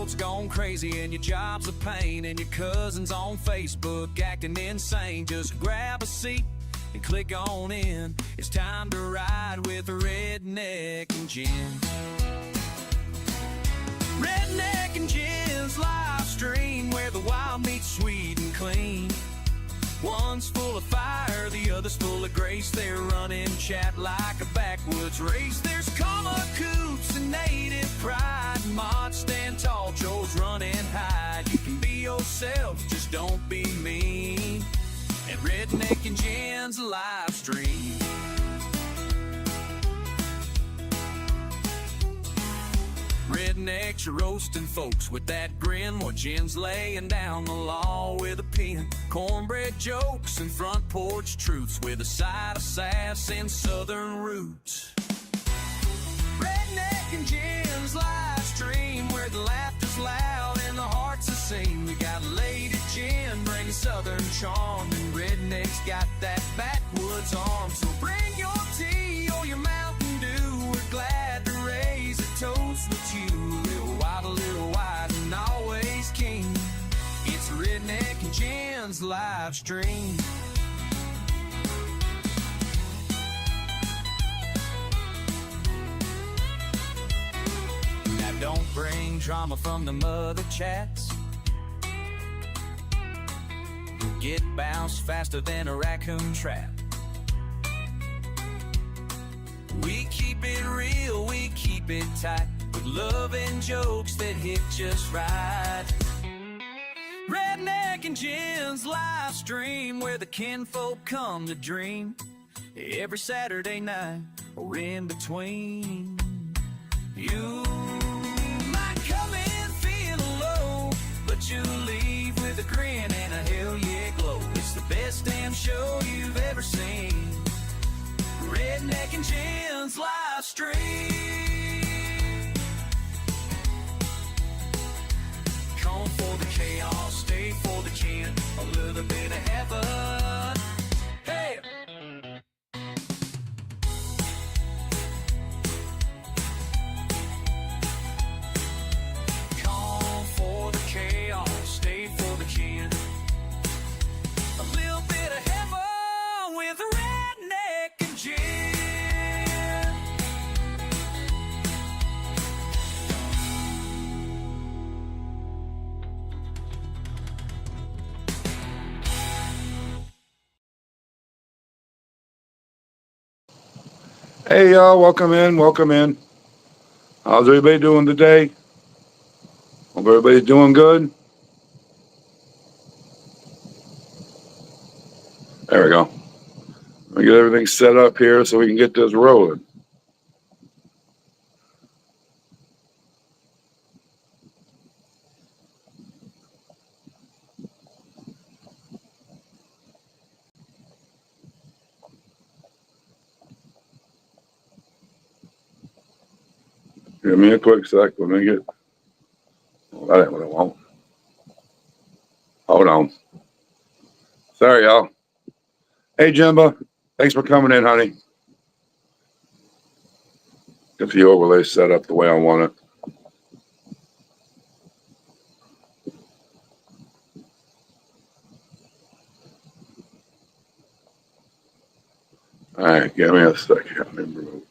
world's gone crazy and your job's a pain and your cousin's on Facebook acting insane. Just grab a seat and click on in. It's time to ride with Redneck and Jen. Redneck and Jen's live stream, where the wild meets sweet and clean. One's full of fire, the other's full of grace. They're running chat like a backwoods race. There's karma, coops, and native pride. Mods stand tall, Joe's run and hide. You can be yourself, just don't be mean. And Redneck and Jen's live stream. Rednecks are roasting folks with that grin, while Jen's laying down the law with a pen. Cornbread jokes and front porch truths with a side of sass and southern roots. Redneck and Jen's live stream, where the laughter's loud and the heart's a sing. We got Lady Jen bringing southern charm, and Redneck's got that backwoods arm. So bring your tea or your Mountain Dew. We're glad to raise a toast with you. A little wide and always keen. It's Redneck and Jen's live stream. Now don't bring drama from the mother chats. You'll get bounced faster than a raccoon trap. We keep it real, we keep it tight, with love and jokes that hit just right. Redneck and Jen's live stream, where the kinfolk come to dream. Every Saturday night or in between. You might come in feeling low, but you leave with a grin and a hell yeah glow. It's the best damn show you've ever seen. Redneck and Jen's live stream. Come for the chaos, stay for the Jen, a little bit of heaven. Hey! Come for the chaos, stay for the Jen, a little bit of heaven with Redneck and Jen. Hey y'all, welcome in, welcome in. How's everybody doing today? Hope everybody's doing good. There we go. Let me get everything set up here so we can get this rolling. Give me a quick sec. Let me get. Well, that ain't what I want. Hold on. Sorry, y'all. Hey, Jimba. Thanks for coming in, honey. Get the overlay set up the way I want it. All right, give me a second.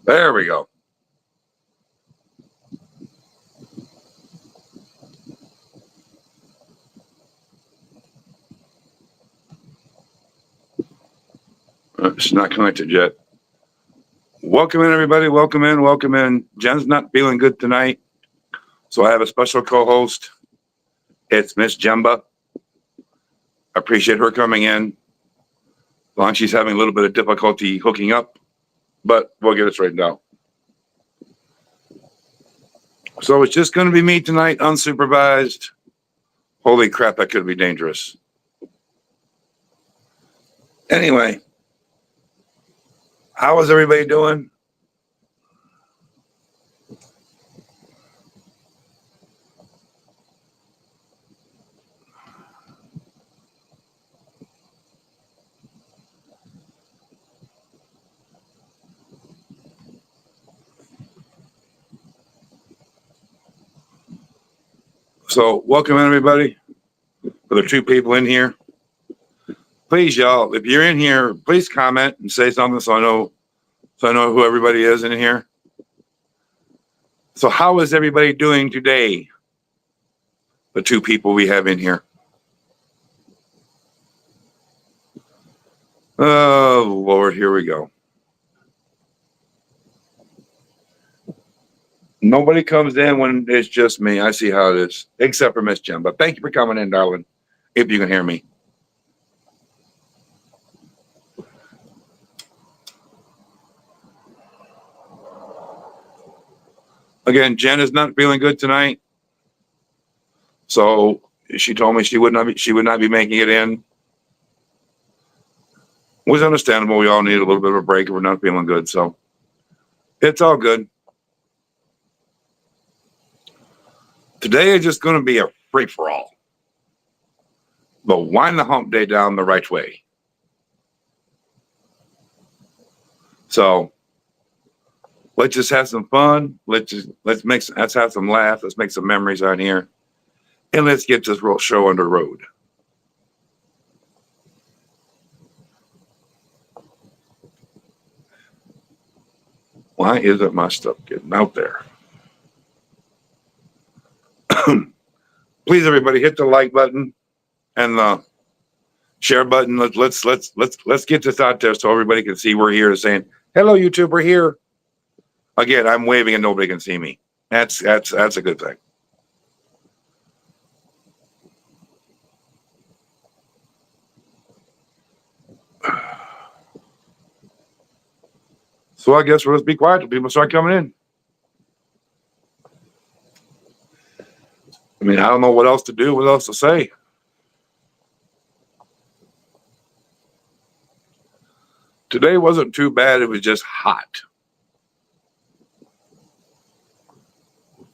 There we go. It's not connected yet. Welcome in, everybody. Welcome in. Welcome in. Jen's not feeling good tonight, so I have a special co-host. It's Miss Jemba. Appreciate her coming in. As long as she's having a little bit of difficulty hooking up, but we'll get it straightened out. So it's just going to be me tonight, unsupervised. Holy crap, that could be dangerous. Anyway, how is everybody doing? So welcome everybody. For the two people in here, please, y'all, if you're in here, please comment and say something so I know who everybody is in here. So how is everybody doing today? The two people we have in here. Oh Lord, here we go. Nobody comes in when it's just me. I see how it is, except for Miss Jen. But thank you for coming in, darling, if you can hear me. Again, Jen is not feeling good tonight. So she told me she would not be making it in. It was understandable. We all need a little bit of a break if we're not feeling good. So it's all good. Today is just going to be a free-for-all. But wind the hump day down the right way. So let's just have some fun. Let's have some laughs. Let's make some memories on here. And let's get this real show on the road. Why isn't my stuff getting out there? Please, everybody, hit the like button and the share button. Let's get this out there so everybody can see we're here, saying hello, YouTube. We're here. Again, I'm waving and nobody can see me. That's a good thing. So I guess we'll just be quiet till people start coming in. I mean, I don't know what else to do, what else to say. Today wasn't too bad. It was just hot.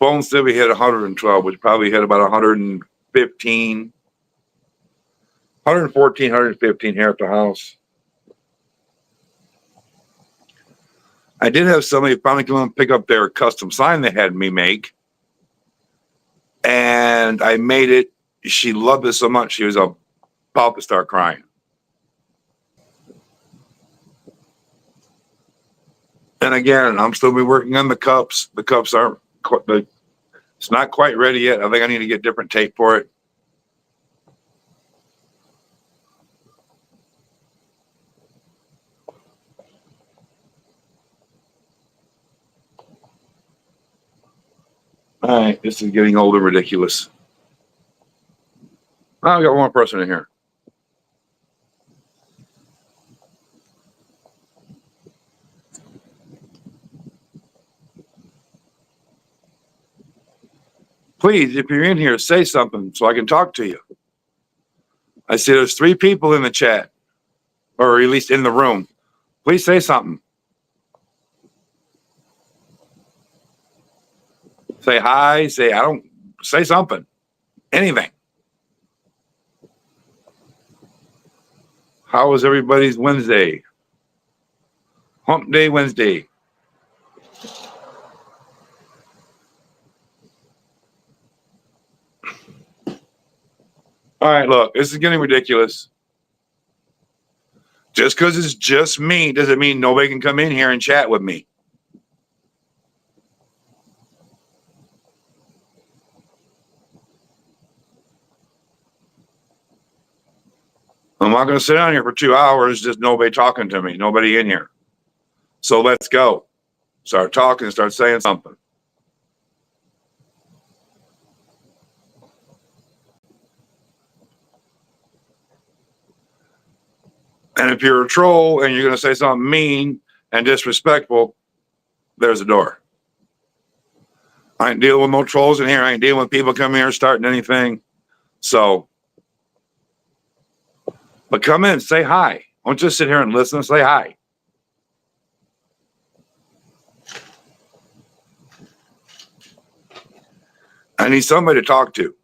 Phone said we hit 112, which probably hit about 115, 114, 115 here at the house. I did have somebody finally come and pick up their custom sign they had me make. And I made it. She loved it so much, she was about to start crying. And again, I'm still be working on the cups. The cups aren't quite, it's not quite ready yet. I think I need to get different tape for it. All right, this is getting old and ridiculous. Oh, I got one more person in here. Please, if you're in here, say something so I can talk to you. I see there's 3 people in the chat, or at least in the room. Please say something. Say hi, say something. Anything. How was everybody's Wednesday? Hump Day Wednesday. All right, look, this is getting ridiculous. Just because it's just me doesn't mean nobody can come in here and chat with me. I'm not going to sit down here for 2 hours, just nobody talking to me, nobody in here. So let's go. Start talking, start saying something. And if you're a troll and you're going to say something mean, and disrespectful, there's a door. I ain't dealing with no trolls in here. I ain't dealing with people coming here starting anything. So, but come in, say hi. Don't just sit here and listen. Say hi. I need somebody to talk to.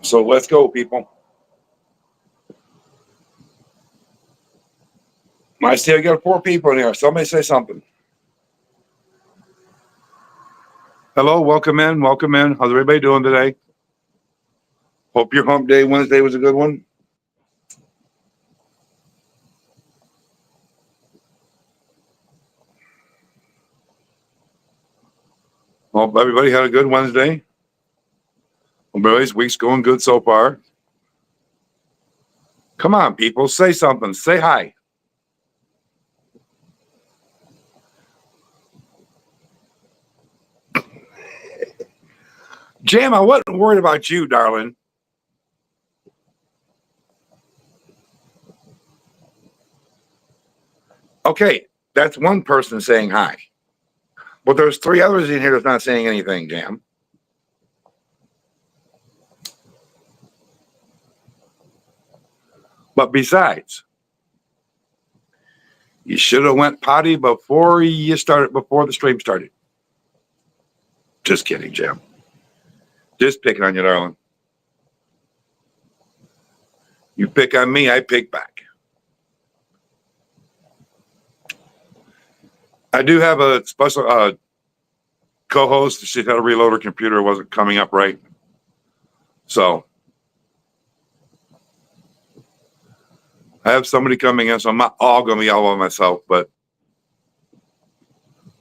So let's go, people. I see I got 4 people in here. Somebody say something. Hello, welcome in, welcome in. How's everybody doing today? Hope your hump day Wednesday was a good one. Hope everybody had a good Wednesday. Hope everybody's week's going good so far. Come on, people, say something. Say hi. Jam, I wasn't worried about you, darling. Okay, that's one person saying hi. But there's 3 others in here that's not saying anything, Jam. But besides, you should have went potty before the stream started. Just kidding, Jam. Just picking on you, darling. You pick on me, I pick back. I do have a special co-host. She had to reload her computer. It wasn't coming up right. So I have somebody coming in, so I'm not all going to be all by myself, but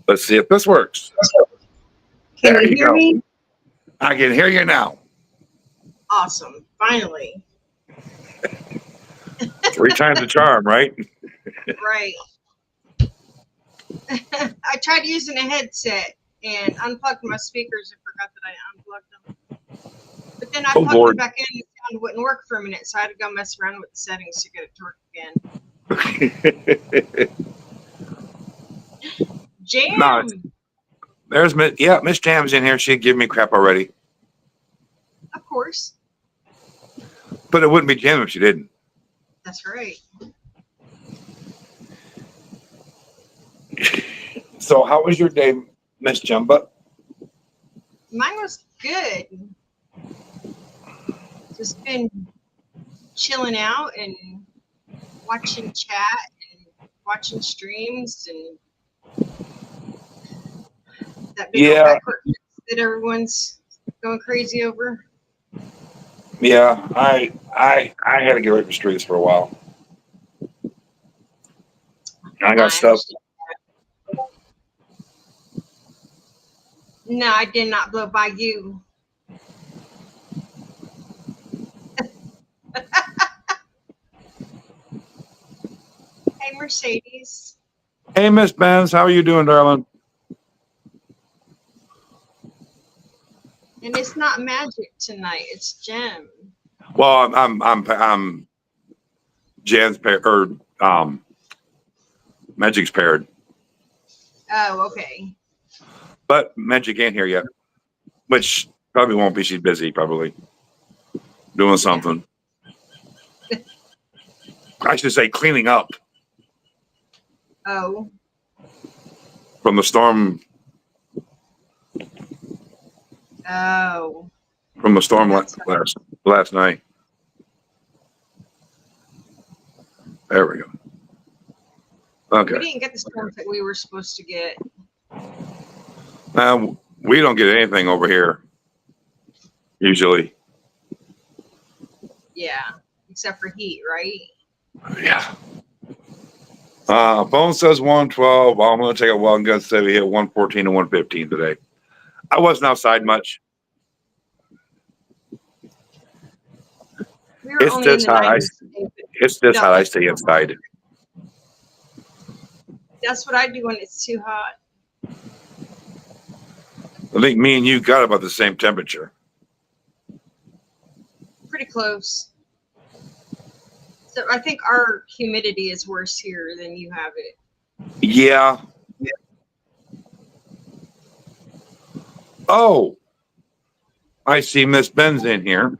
let's see if this works. Can you hear me? I can hear you now. Awesome. Finally. 3 times the charm, right? Right. I tried using a headset and unplugged my speakers and forgot that I unplugged them. But then I plugged Lord. it back in and the sound wouldn't work for a minute, so I had to go mess around with the settings to get it to work again. Jam! No, there's Miss Jam's in here. She'd give me crap already. Of course. But it wouldn't be Jam if she didn't. That's right. So how was your day, Miss Jumba? Mine was good. Just been chilling out and watching chat and watching streams and that big old backward that everyone's going crazy over. Yeah, I had to get away from streets for a while. I got stuff. No, I did not blow by you. Hey, Mercedes. Hey, Miss Benz, how are you doing, darling? And it's not Magic tonight; it's Jem. Well, I'm Jan's paired or Magic's paired, Oh, okay. but Magic ain't here yet, which probably won't be. She's busy, probably doing something. I should say cleaning up Oh. from the storm. Oh. From the storm last night. There we go. Okay. We didn't get the storms that we were supposed to get. We don't get anything over here usually. Yeah, except for heat, right? Yeah. Phone says 112. Well, I'm going to take a wild gun. Say we hit 114 and 115 today. I wasn't outside much. We were It's only this in the hot. 90s today, but It's this no, hot. I stay inside. that's what I do when it's too hot. I think me and you got about the same temperature. Pretty close. So I think our humidity is worse here than you have it. Yeah. Oh, I see Miss Ben's in here.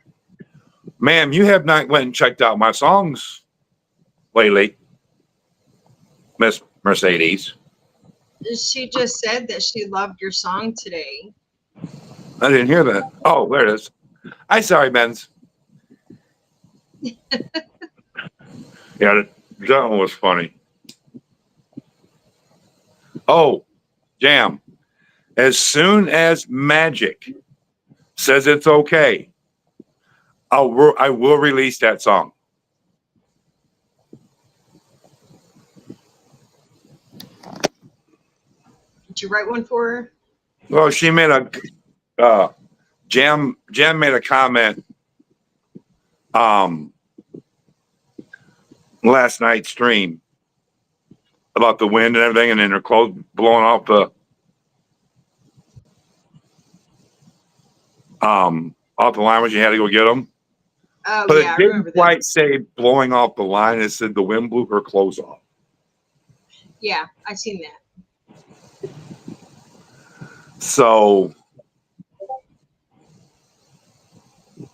Ma'am, you have not went and checked out my songs lately, Miss Mercedes. She just said that she loved your song today. I didn't hear that. Oh, there it is. I sorry, Ben's. Yeah, that one was funny. Oh, Jam. As soon as Magic says it's okay, I will release that song. Did you write one for her? Well, she made a Jam made a comment last night's stream about the wind and everything, and then her clothes blowing off the line when she had to go get them. Oh, But yeah, it I didn't remember that. quite say blowing off the line. It said the wind blew her clothes off. Yeah, I seen that. So all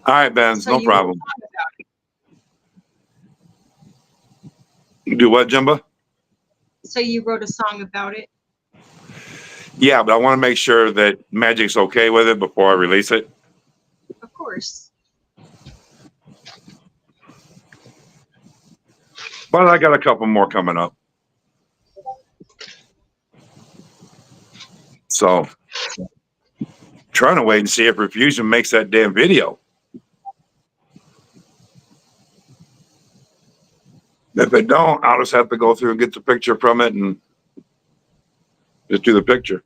right, Ben, So no you wrote a problem. song about it. You do what, Jimba? So you wrote a song about it? Yeah, but I want to make sure that Magic's okay with it before I release it. Of course. But I got a couple more coming up. So trying to wait and see if Refusion makes that damn video. If it don't, I'll just have to go through and get the picture from it and just do the picture.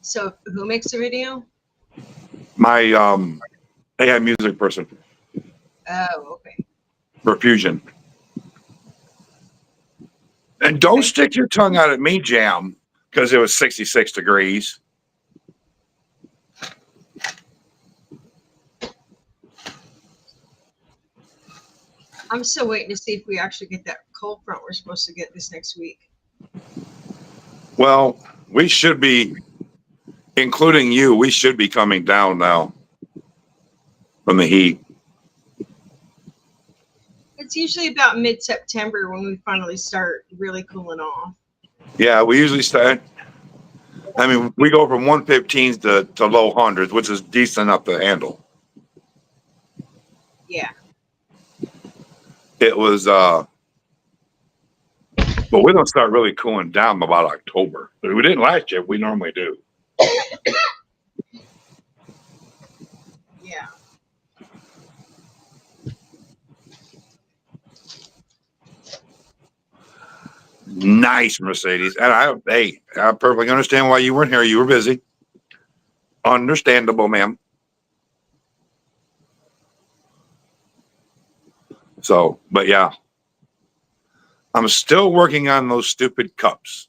So who makes the video? My AI music person, Oh, okay. Refusion. And don't Okay. stick your tongue out at me, Jam, because it was 66 degrees. I'm still waiting to see if we actually get that cold front we're supposed to get this next week. Well, we should be, including you, we should be coming down now from the heat. It's usually about mid-September when we finally start really cooling off. Yeah, we usually start. I mean, we go from 115s to low hundreds, which is decent enough to handle. Yeah. It was, but we don't start really cooling down about October. We didn't last year. We normally do. Yeah. Nice, Mercedes. And I perfectly understand why you weren't here. You were busy. Understandable, ma'am. So, but yeah, I'm still working on those stupid cups.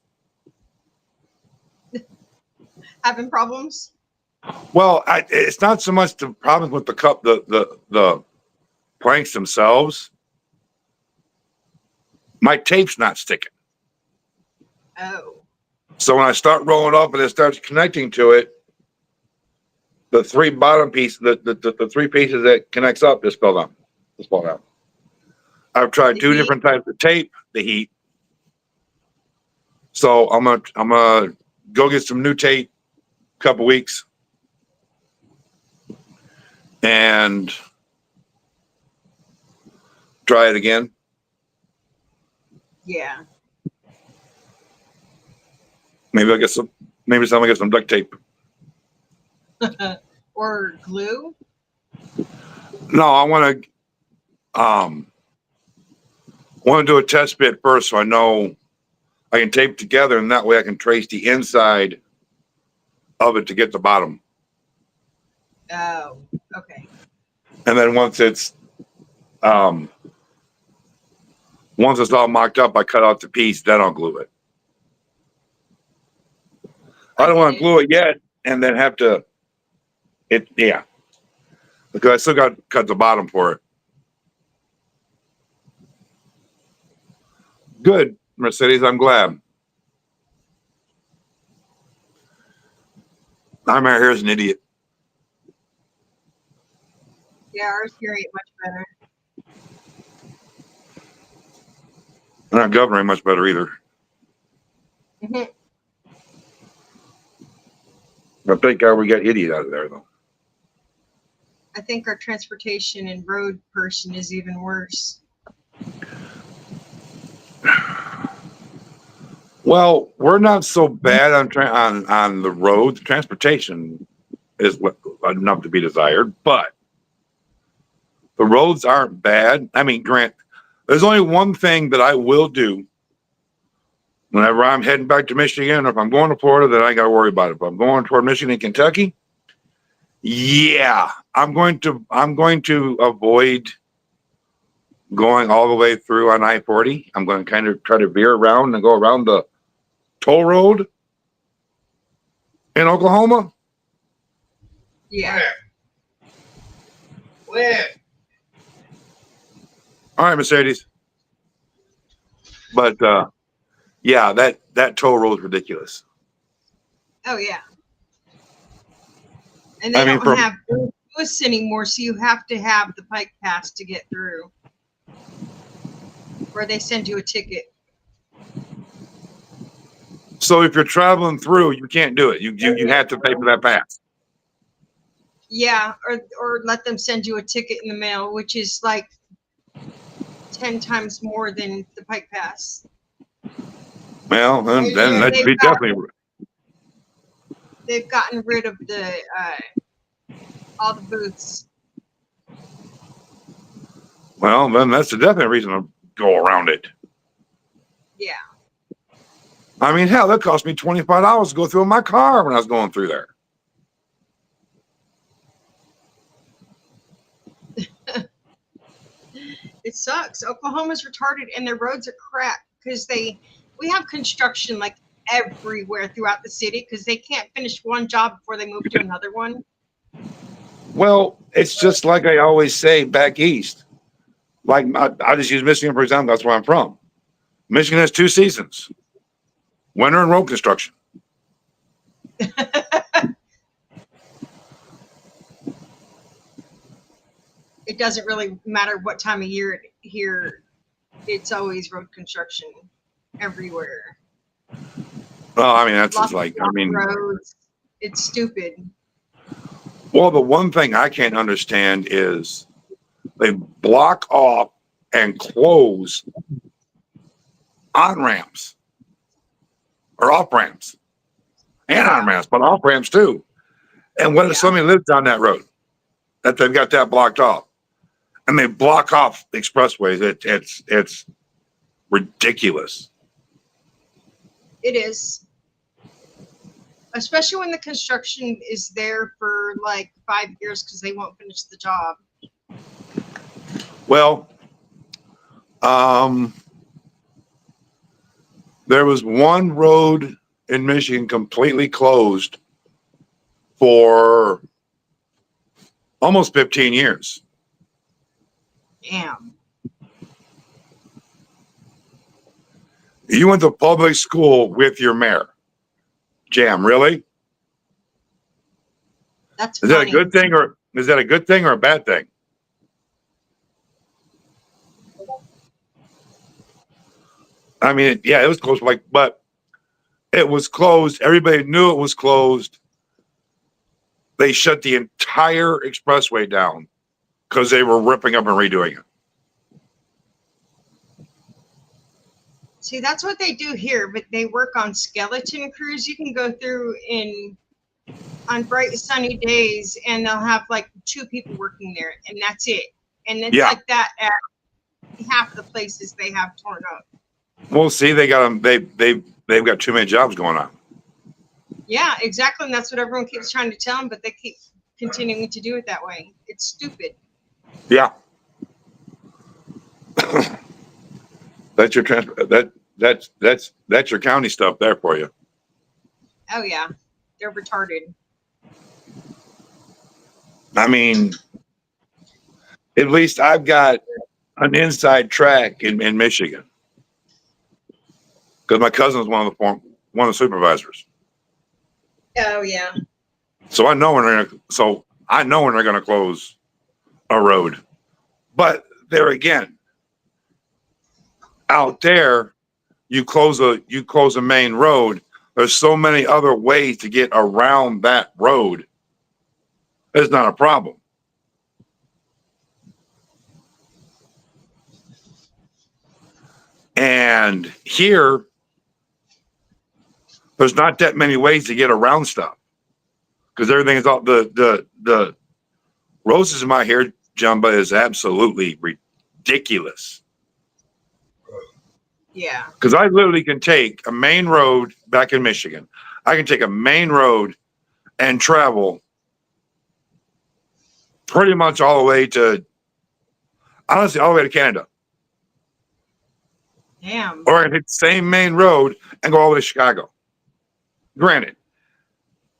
Having problems? Well, it's not so much the problem with the cup, the planks themselves. My tape's not sticking. Oh. So when I start rolling up and it starts connecting to it, the three bottom pieces, the three pieces that connects up just fell down. Just fall down. I've tried two different types of tape, the heat. So I'm gonna go get some new tape, couple weeks, and try it again. Yeah. Maybe I'll get some. Maybe someone get some duct tape. Or glue? No, I want to do a test bit first, so I know I can tape together, and that way I can trace the inside of it to get the bottom. Oh, okay. And then once it's Once it's all mocked up, I cut out the piece, then I'll glue it. I don't want to glue it yet and then have to, yeah. Because I still got to cut the bottom for it. Good, Mercedes, I'm glad. I'm right here as an idiot. Yeah, ours here ain't much better. I'm not governing much better either. Mhm. But thank God we got idiot out of there, though. I think our transportation and road person is even worse. Well, we're not so bad on the roads. Transportation is enough to be desired, but the roads aren't bad. I mean, Grant, there's only one thing that I will do whenever I'm heading back to Michigan, or if I'm going to Florida, then I got to worry about it. If I'm going toward Michigan and Kentucky, yeah, I'm going to avoid going all the way through on I-40. I'm going to kind of try to veer around and go around the toll road in Oklahoma. Yeah. Where? All right, Mercedes. But yeah, that toll road is ridiculous. Oh yeah. And they I mean, don't have booths anymore, so you have to have the Pike Pass to get through, or they send you a ticket. So if you're traveling through, you can't do it. You have to pay for that pass. Yeah, or let them send you a ticket in the mail, which is like 10 times more than the Pike Pass. Well, then that'd be definitely. They've gotten rid of the all the booths. Well, then that's a definite reason to go around it. Yeah. I mean, hell, that cost me $25 to go through in my car when I was going through there. It sucks. Oklahoma's retarded and their roads are crap because we have construction like everywhere throughout the city because they can't finish one job before they move to another one. Well, it's just like I always say back east. Like I just use Michigan for example. That's where I'm from. Michigan has 2 seasons: winter and road construction. It doesn't really matter what time of year here. It's always road construction everywhere. Well, I mean, that's Lots just like, of I mean, roads. It's stupid. well, the one thing I can't understand is they block off and close on ramps or off ramps and on ramps, but off ramps too. And what if somebody lives on that road that they've got that blocked off and they block off expressways? It's ridiculous. It is. Especially when the construction is there for like 5 years because they won't finish the job. Well, there was one road in Michigan completely closed for almost 15 years. Damn. You went to public school with your mayor. Jam, really? That's Is funny. that a good thing or is that a good thing or a bad thing? I mean, yeah, it was closed, but it was closed. Everybody knew it was closed. They shut the entire expressway down because they were ripping up and redoing it. See, that's what they do here, but they work on skeleton crews. You can go through on bright sunny days and they'll have like 2 people working there and that's it. And it's like that at half the places they have torn up. Well, see, they got them. They've got too many jobs going on. Yeah, exactly. And that's what everyone keeps trying to tell them, but they keep continuing to do it that way. It's stupid. Yeah. That's your that's your county stuff there for you. Oh yeah, they're retarded. I mean, at least I've got an inside track in Michigan because my cousin's one of the supervisors. Oh yeah. So I know when they're gonna close a road. But there again, out there, you close a main road. There's so many other ways to get around that road. It's not a problem. And here, there's not that many ways to get around stuff because everything is all the roses in my hair jumba is absolutely ridiculous. Yeah. Because I literally can take a main road back in Michigan. I can take a main road and travel pretty much all the way to, honestly, all the way to Canada. Damn. Or I can hit the same main road and go all the way to Chicago. Granted,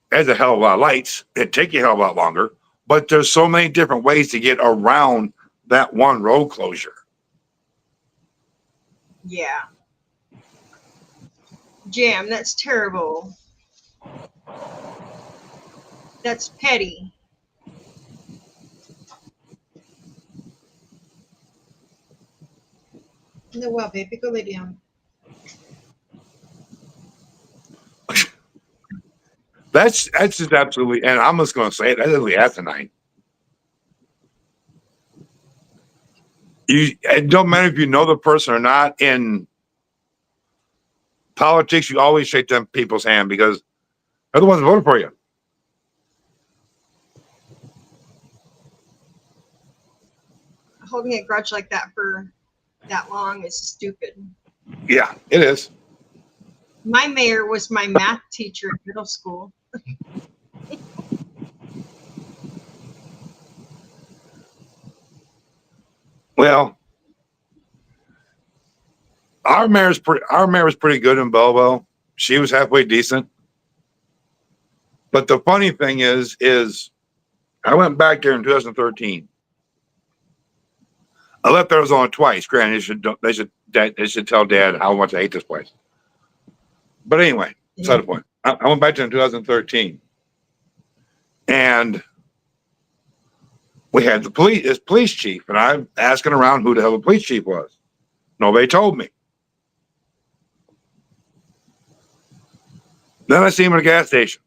there's a hell of a lot of lights. It'd take you a hell of a lot longer, but there's so many different ways to get around that one road closure. Yeah. Jam, that's terrible. That's petty. No, well, baby, go lay down. That's just absolutely, and I'm just going to say it, that's really asinine. It don't matter if you know the person or not. In politics, you always shake them people's hand because they're the ones that voted for you. Holding a grudge like that for that long is stupid. Yeah, it is. My mayor was my math teacher at middle school. Well, our mayor was pretty good in Belleville. She was halfway decent. But the funny thing is I went back there in 2013. I left Arizona twice. Granted, they should tell Dad how much I hate this place. But anyway, beside the point. I went back there in 2013, and we had this police chief, and I'm asking around who the hell the police chief was. Nobody told me. Then I see him at a gas station.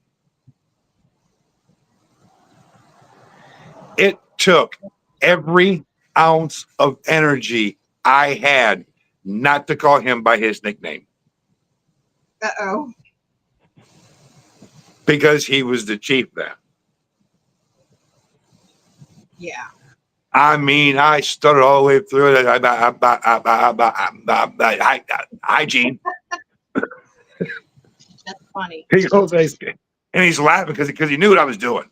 It took every ounce of energy I had not to call him by his nickname. Uh-oh. Because he was the chief then. Yeah. I mean, I stuttered all the way through it. Hi, Gene. That's funny. He goes, and he's laughing because he knew what I was doing.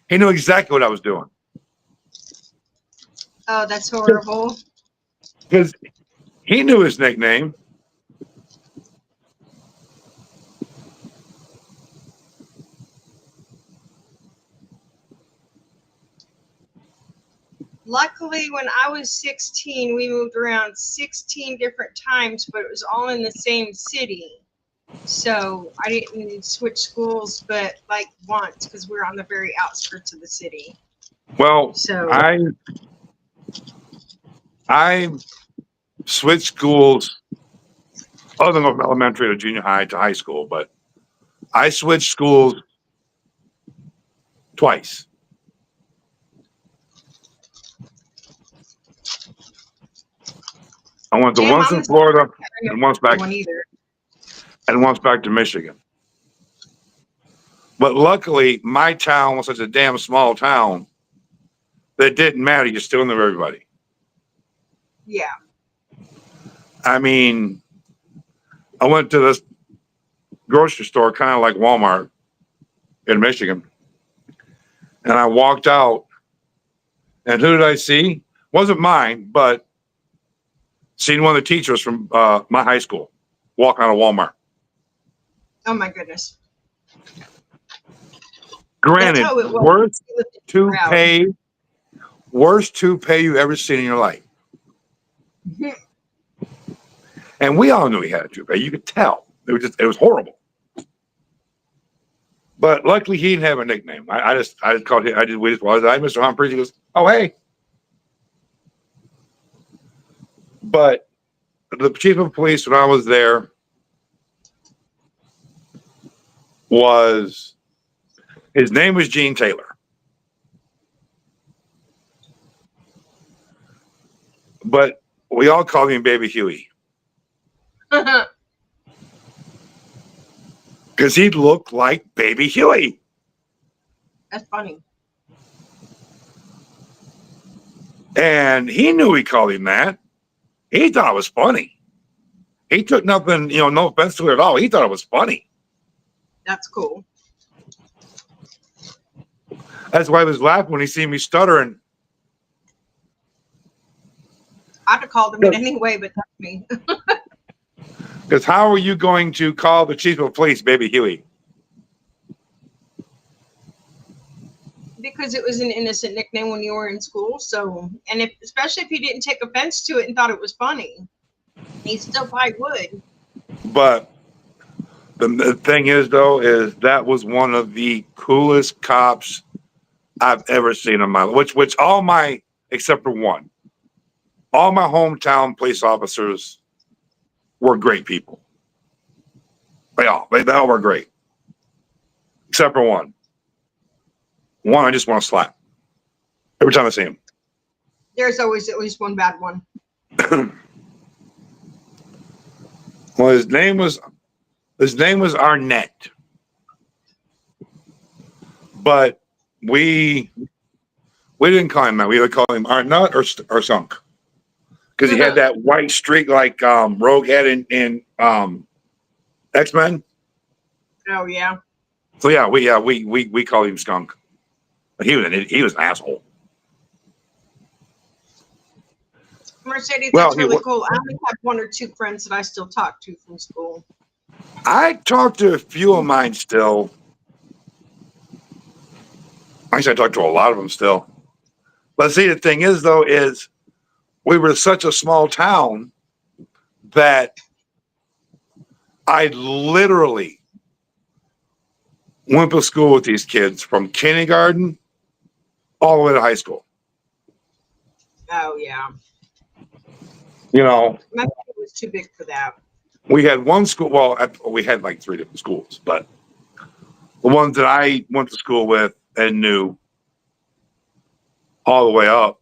He knew exactly what I was doing. Oh, that's horrible. Because he knew his nickname. Luckily, when I was 16, we moved around 16 different times, but it was all in the same city. So I didn't switch schools, but like once, because we're on the very outskirts of the city. Well, So I switched schools other than from elementary to junior high to high school, but I switched schools twice. I went to once in Florida and once back to Michigan. But luckily, my town was such a damn small town that it didn't matter. You still knew everybody. Yeah. I mean, I went to this grocery store, kind of like Walmart in Michigan, and I walked out, and who did I see? Wasn't mine, but Seen one of the teachers from my high school walking out of Walmart. Oh my goodness. Granted, That's how it was. worst toupee you ever seen in your life. And we all knew he had a toupee. You could tell. It was horrible. But luckily he didn't have a nickname. I just called him. We just was Mr. Humphreys. He goes, oh hey. But the chief of police when I was there his name was Gene Taylor. But we all called him Baby Huey. Because he looked like Baby Huey. That's funny. And he knew we called him that. He thought it was funny. He took nothing, no offense to it at all. He thought it was funny. That's cool. That's why he was laughing when he seen me stuttering. I'd have called him it anyway, but that's me. Because how are you going to call the chief of police Baby Huey? Because it was an innocent nickname when you were in school. So, and especially if he didn't take offense to it and thought it was funny, he still probably would. But the thing is, though, is that was one of the coolest cops I've ever seen in my life. Which all my, except for one, all my hometown police officers were great people. They all were great. Except for one. One I just want to slap. Every time I see him. There's always at least one bad one. Well, his name was Arnett. But we didn't call him that. We would call him Arnett or Sunk. Because he had that white streak like Rogue had in X-Men. Oh yeah. So we call him Skunk. But he was an asshole. Mercedes, that's really cool. I only have one or two friends that I still talk to from school. I talk to a few of mine still. Actually, I talk to a lot of them still. But see, the thing is, though, is we were such a small town that I literally went to school with these kids from kindergarten all the way to high school. Oh, yeah. My family was too big for that. We had one school. Well, we had like 3 different schools, but the ones that I went to school with and knew all the way up,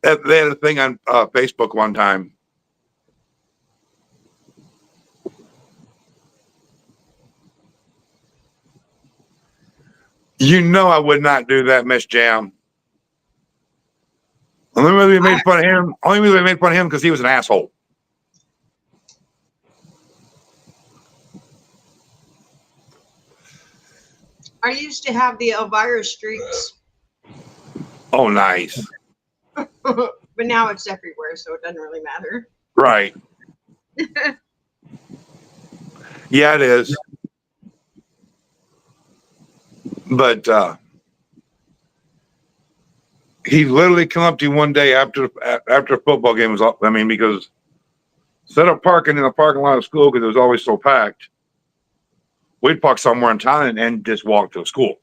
they had a thing on Facebook one time. I would not do that, Miss Jam. Only reason we made fun of him. Only reason we made fun of him because he was an asshole. I used to have the Elvira streaks. Oh, nice. But now it's everywhere, so it doesn't really matter. Right. Yeah, it is. But he literally come up to you one day after a football game was up. I mean, because instead of parking in the parking lot of school because it was always so packed, we'd park somewhere in town and just walk to school.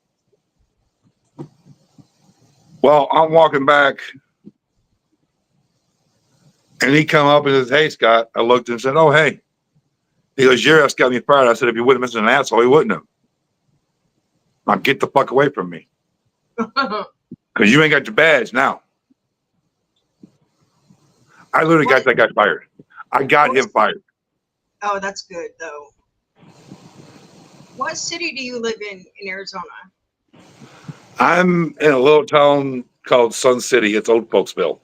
Well, I'm walking back, and he come up and says, "Hey, Scott." I looked and said, "Oh, hey." He goes, "Your ass got me fired." I said, "If you wouldn't have been an asshole, he wouldn't have." Now get the fuck away from me. Because you ain't got your badge now. I literally got that guy fired. I got him fired. Oh, that's good, though. What city do you live in Arizona? I'm in a little town called Sun City. It's Old Folksville.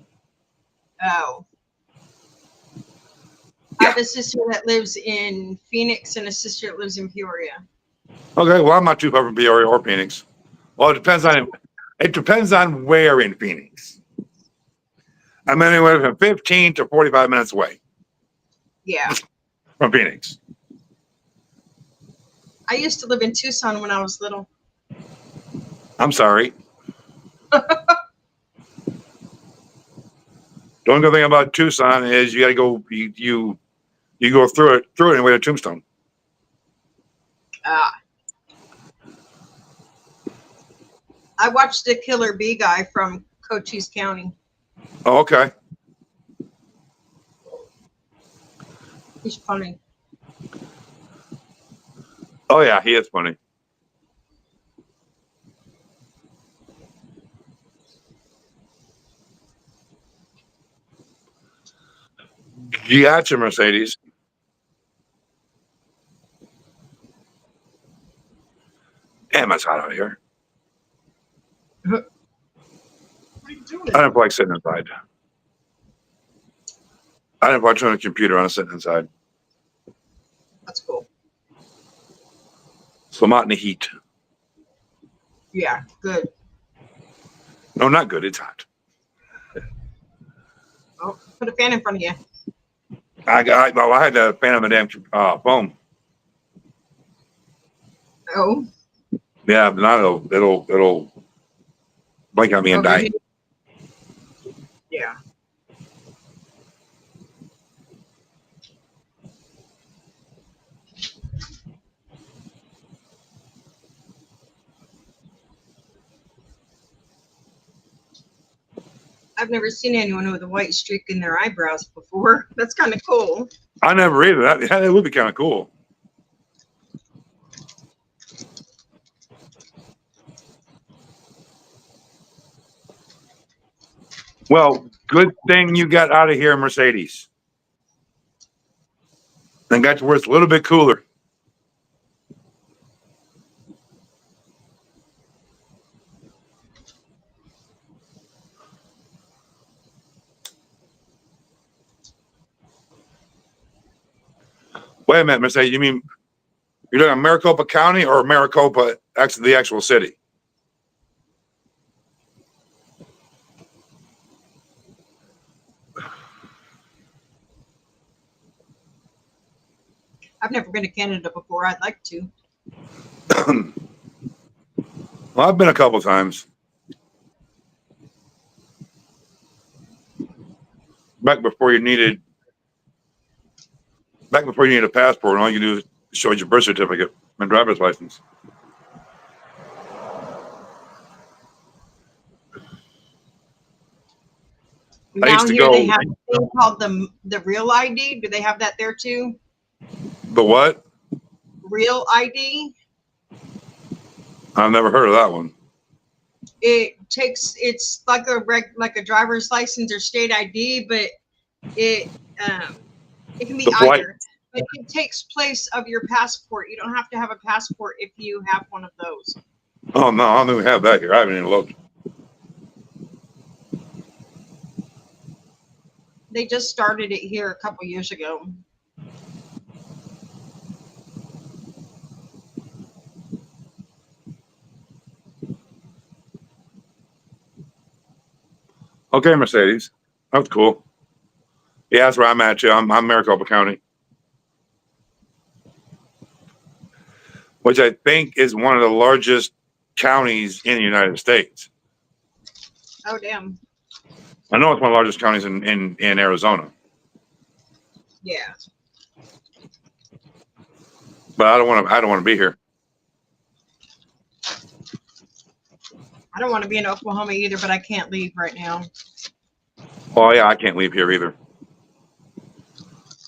Oh. Yeah. I have a sister that lives in Phoenix and a sister that lives in Peoria. Okay, well, I'm not too far from Peoria or Phoenix. Well, it depends on where in Phoenix. I'm anywhere from 15 to 45 minutes away. Yeah. From Phoenix. I used to live in Tucson when I was little. I'm sorry. The only good thing about Tucson is you got to go. You go through it anyway to Tombstone. I watched the Killer Bee guy from Cochise County. Oh, okay. He's funny. Oh yeah, he is funny. Gotcha, Mercedes. Damn, it's hot out here. What are you doing? I don't feel like sitting inside. I didn't watch on a computer. I'm sitting inside. That's cool. So I'm out in the heat. Yeah, good. No, not good. It's hot. Oh, put a fan in front of you. I had to fan on my damn phone. Oh, Yeah, but not it'll blink on me and die. overheat. Yeah. I've never seen anyone with a white streak in their eyebrows before. That's kind of cool. I never either. That would be kind of cool. Well, good thing you got out of here, Mercedes. And got to where it's a little bit cooler. Wait a minute, Mercedes. You mean you're looking at Maricopa County or Maricopa, actually the actual city? I've never been to Canada before. I'd like to. Well, I've been a couple times. Back before you needed a passport, and all you do is show your birth certificate and driver's license. I used Now to here they go. have a thing called the Real ID. Do they have that there too? The what? Real ID. I've never heard of that one. It's like a driver's license or state ID, but it can be The flight. either. But it takes place of your passport. You don't have to have a passport if you have one of those. Oh no, I don't even have that here. I haven't even looked. They just started it here a couple years ago. Okay, Mercedes. That's cool. Yeah, that's where I'm at. I'm Maricopa County, which I think is one of the largest counties in the United States. Oh damn. I know it's one of the largest counties in Arizona, Yeah. but I don't want to be here. I don't want to be in Oklahoma either, but I can't leave right now. Oh yeah, I can't leave here either.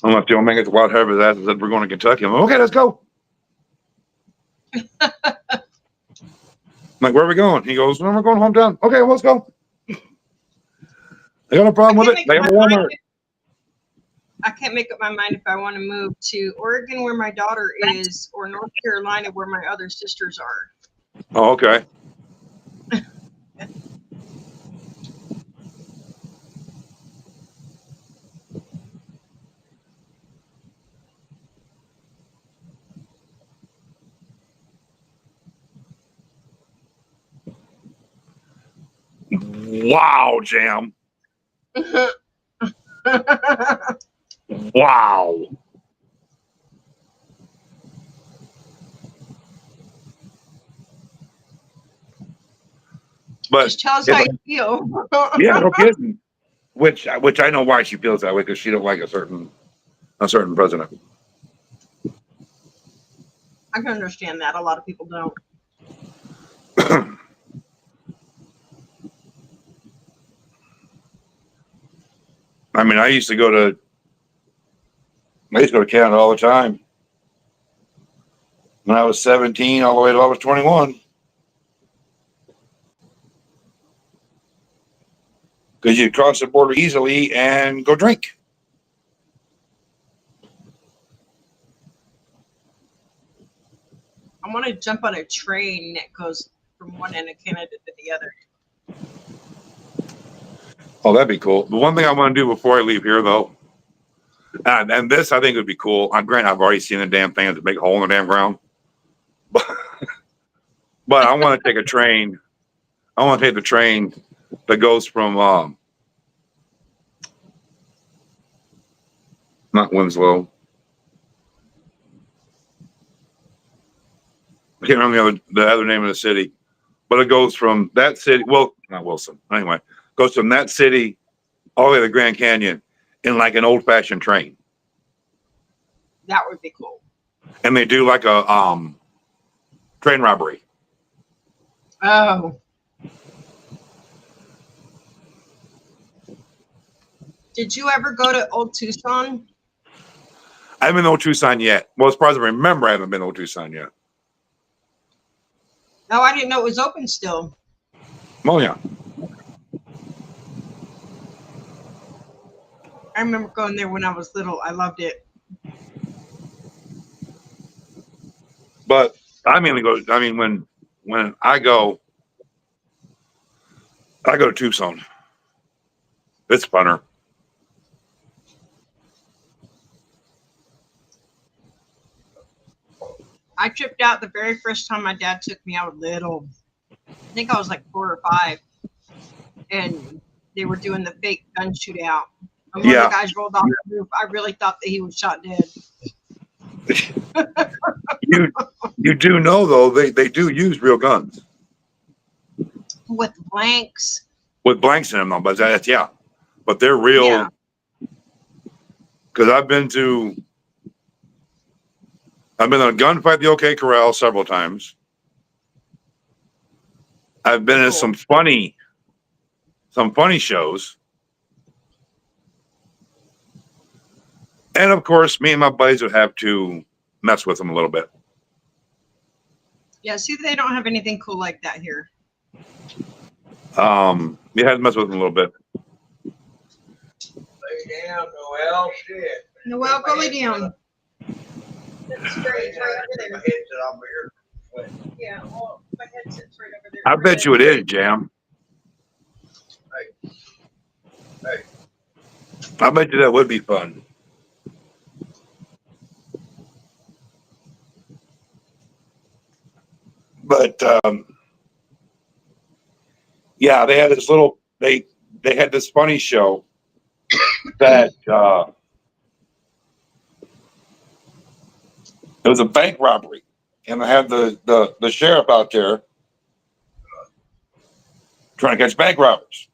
Unless the old man gets wild hair of his ass and said we're going to Kentucky. I'm like, okay, let's go. I'm like, where are we going? He goes, well, we're going hometown. Okay, well, let's go. They got no problem with it. They have a Walmart. I can't make up my mind if I want to move to Oregon, where my daughter is, or North Carolina, where my other sisters are. Oh, okay. Wow, Jam. Wow. But Just tell us how you feel. yeah, no kidding. Which I know why she feels that way, because she don't like a certain president. I can understand that. A lot of people don't. I mean, I used to go to Canada all the time when I was 17, all the way till I was 21. Because you'd cross the border easily and go drink. I want to jump on a train that goes from one end of Canada to the other. Oh, that'd be cool. The one thing I want to do before I leave here, though, and this I think would be cool. Granted, I've already seen the damn thing to make a hole in the damn ground, but I want to take a train. I want to take the train that goes from not Winslow. I can't remember the other name of the city, but it goes from that city. Well, not Wilson. Anyway, goes from that city all the way to the Grand Canyon in like an old-fashioned train. That would be cool. And they do like a train robbery. Oh. Did you ever go to Old Tucson? I haven't been to Old Tucson yet. Well, as far as I remember, I haven't been to Old Tucson yet. No, I didn't know it was open still. Oh, yeah. I remember going there when I was little. I loved it. But I mainly go, I mean, when I go to Tucson. It's funner. I tripped out the very first time my dad took me. I was little. I think I was like 4 or 5. And they were doing the fake gun shootout. And when the guys rolled off the roof, I really thought that he was shot dead. You do know, though, they do use real guns. With blanks. With blanks in them, though, but that's, yeah. But they're real. Because I've been in a gunfight at the OK Corral several times. I've been in some funny shows. And of course, me and my buddies would have to mess with them a little bit. Yeah, see, they don't have anything cool like that here. You had to mess with them a little bit. Lay down, Noel. Shit. Noel, go lay down. That's great. It's right over there. My headset over here. Yeah, well, my headset's right over there. I bet you it is, Jam. Hey. I bet you that would be fun. But yeah, they had this little they had this funny show that it was a bank robbery, and they had the sheriff out there trying to catch bank robbers.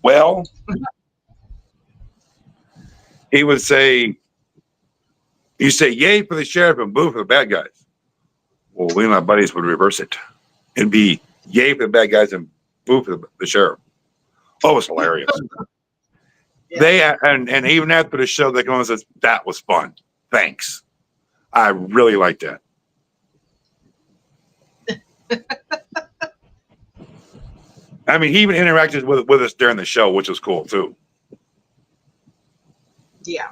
Well, he would say, you say yay for the sheriff and boo for the bad guys. Well, we and my buddies would reverse it. It'd be yay for the bad guys and boo for the sheriff. Oh, it was hilarious. Yeah. And even after the show, they come and says, that was fun. Thanks. I really liked that. I mean, he even interacted with us during the show, which was cool too. Yeah.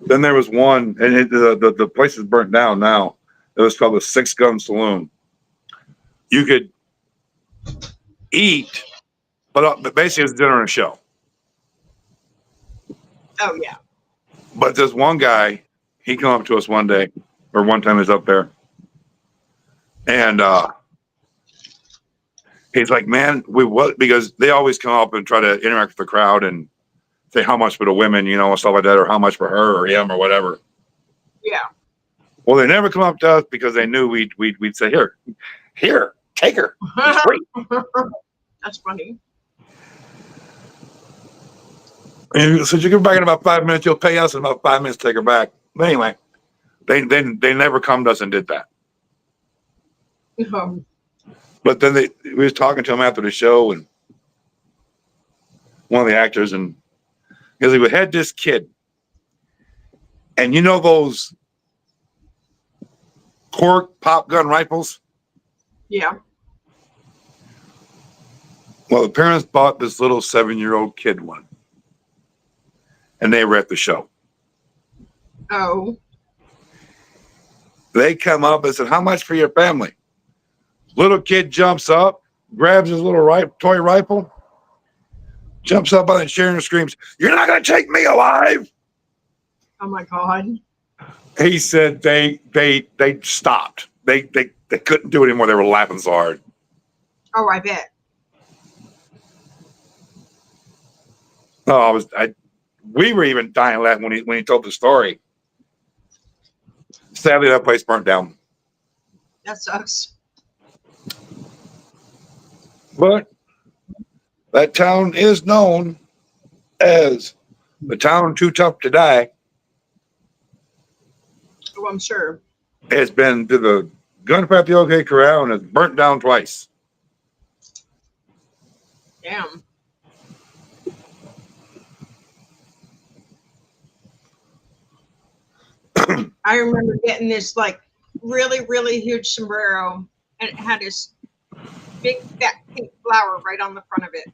Then there was one, and the place is burnt down now. It was called the Six Gun Saloon. You could eat, but basically it was dinner and a show. Oh, yeah. But this one guy, he came up to us one day, or one time he was up there, and He's like, man, we what? Because they always come up and try to interact with the crowd and say how much for the women, you know, and stuff like that, or how much for her or him or whatever. Yeah. Well, they never come up to us because they knew we'd say, here, take her. It's free. That's funny. And so you come back in about 5 minutes, you'll pay us in about 5 minutes to take her back. But anyway, they never come to us and did that. But then we was talking to him after the show, and one of the actors, and because we had this kid, and you know those cork pop gun rifles? Yeah. Well, the parents bought this little 7-year-old kid one, and they were at the show. Oh. They come up and said, "How much for your family?" Little kid jumps up, grabs his little toy rifle, jumps up on the chair and screams, "You're not going to take me alive!" Oh my God. He said they stopped. They couldn't do it anymore. They were laughing so hard. Oh, I bet. Oh, we were even dying laughing when he told the story. Sadly, that place burnt down. That sucks. But that town is known as the town too tough to die. Oh, I'm sure. It's been to the Gunpowder OK Corral and it's burnt down twice. Damn. I remember getting this like really, really huge sombrero, and it had this big fat pink flower right on the front of it.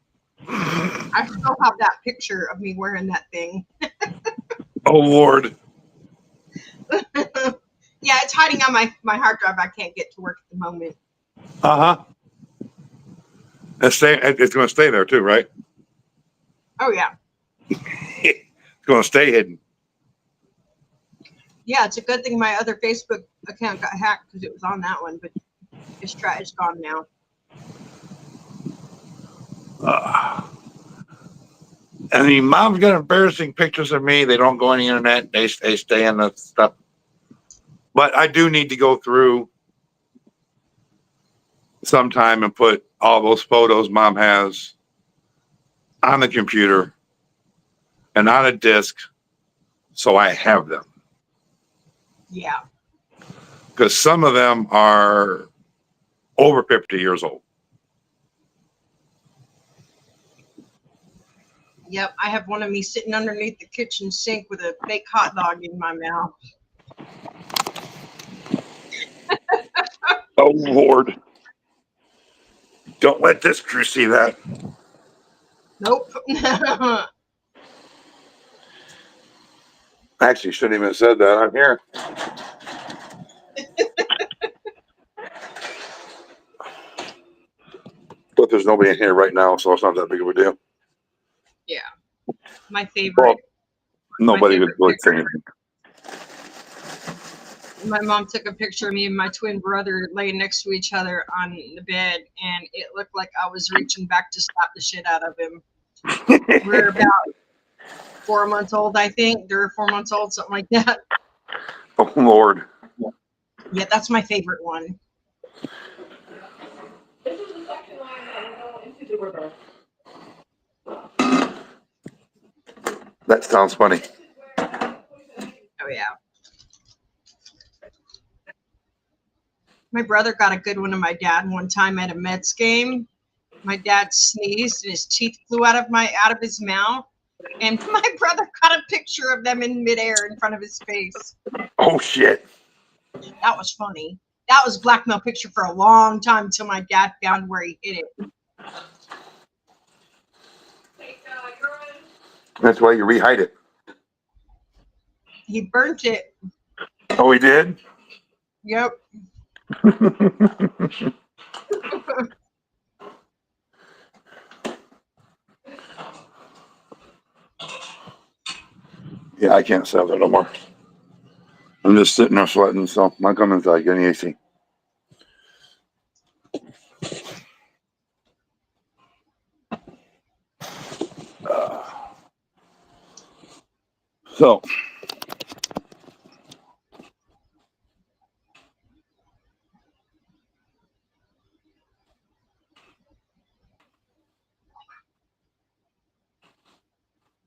I still have that picture of me wearing that thing. Oh Lord. Yeah, it's hiding on my hard drive. I can't get to work at the moment. Uh-huh. It's going to stay there too, right? Oh yeah. It's going to stay hidden. Yeah, it's a good thing my other Facebook account got hacked because it was on that one, but it's gone now. I mean, mom's got embarrassing pictures of me. They don't go on the internet. They stay in the stuff. But I do need to go through sometime and put all those photos mom has on the computer and on a disc so I have them. Yeah. Because some of them are over 50 years old. Yep, I have one of me sitting underneath the kitchen sink with a fake hot dog in my mouth. Oh, Lord. Don't let this crew see that. Nope. Actually, shouldn't even have said that. I'm here. But there's nobody in here right now, so it's not that big of a deal. Yeah. My favorite. Well, nobody would favorite really say picture. anything. My mom took a picture of me and my twin brother laying next to each other on the bed, and it looked like I was reaching back to slap the shit out of him. We're about 4 months old, I think. 3 or 4 months old, something like that. Oh, Lord. Yeah, that's my favorite one. That sounds funny. Oh, yeah. My brother got a good one of my dad one time at a Mets game. My dad sneezed and his teeth flew out of his mouth. And my brother got a picture of them in midair in front of his face. Oh, shit. That was funny. That was blackmail picture for a long time until my dad found where he hid it. That's why you rehide it. He burnt it. Oh, he did? Yep. Yeah, I can't sell that no more. I'm just sitting there sweating, so my coming's like getting AC. So,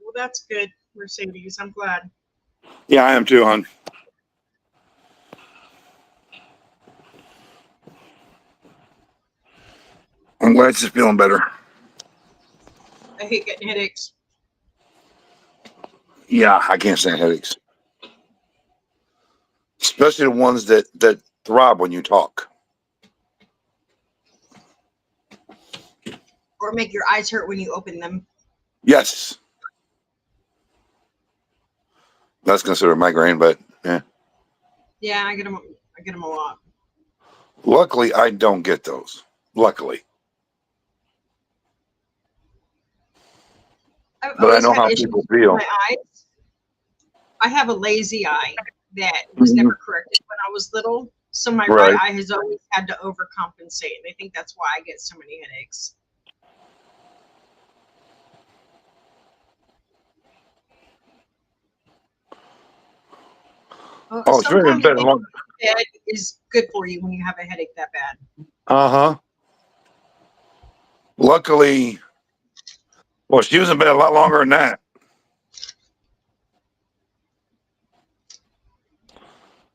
Well, that's good, Mercedes. I'm glad. yeah, I am too, hon. I'm glad she's feeling better. I hate getting headaches. Yeah, I can't stand headaches, especially the ones that throb when you talk. Or make your eyes hurt when you open them. Yes, that's considered migraine, but yeah. Yeah, I get them. I get them a lot. Luckily, I don't get those. Luckily, I've but I always know had how issues people with feel. my eyes. I have a lazy eye that was Mhm. never corrected when I was little. So my right Right. eye has always had to overcompensate. And I think that's why I get so many headaches. Well, Oh, it's very sometimes bad. laying in bed is good for you when you have a headache that bad. Uh-huh. Luckily, well, she was in bed a lot longer than that.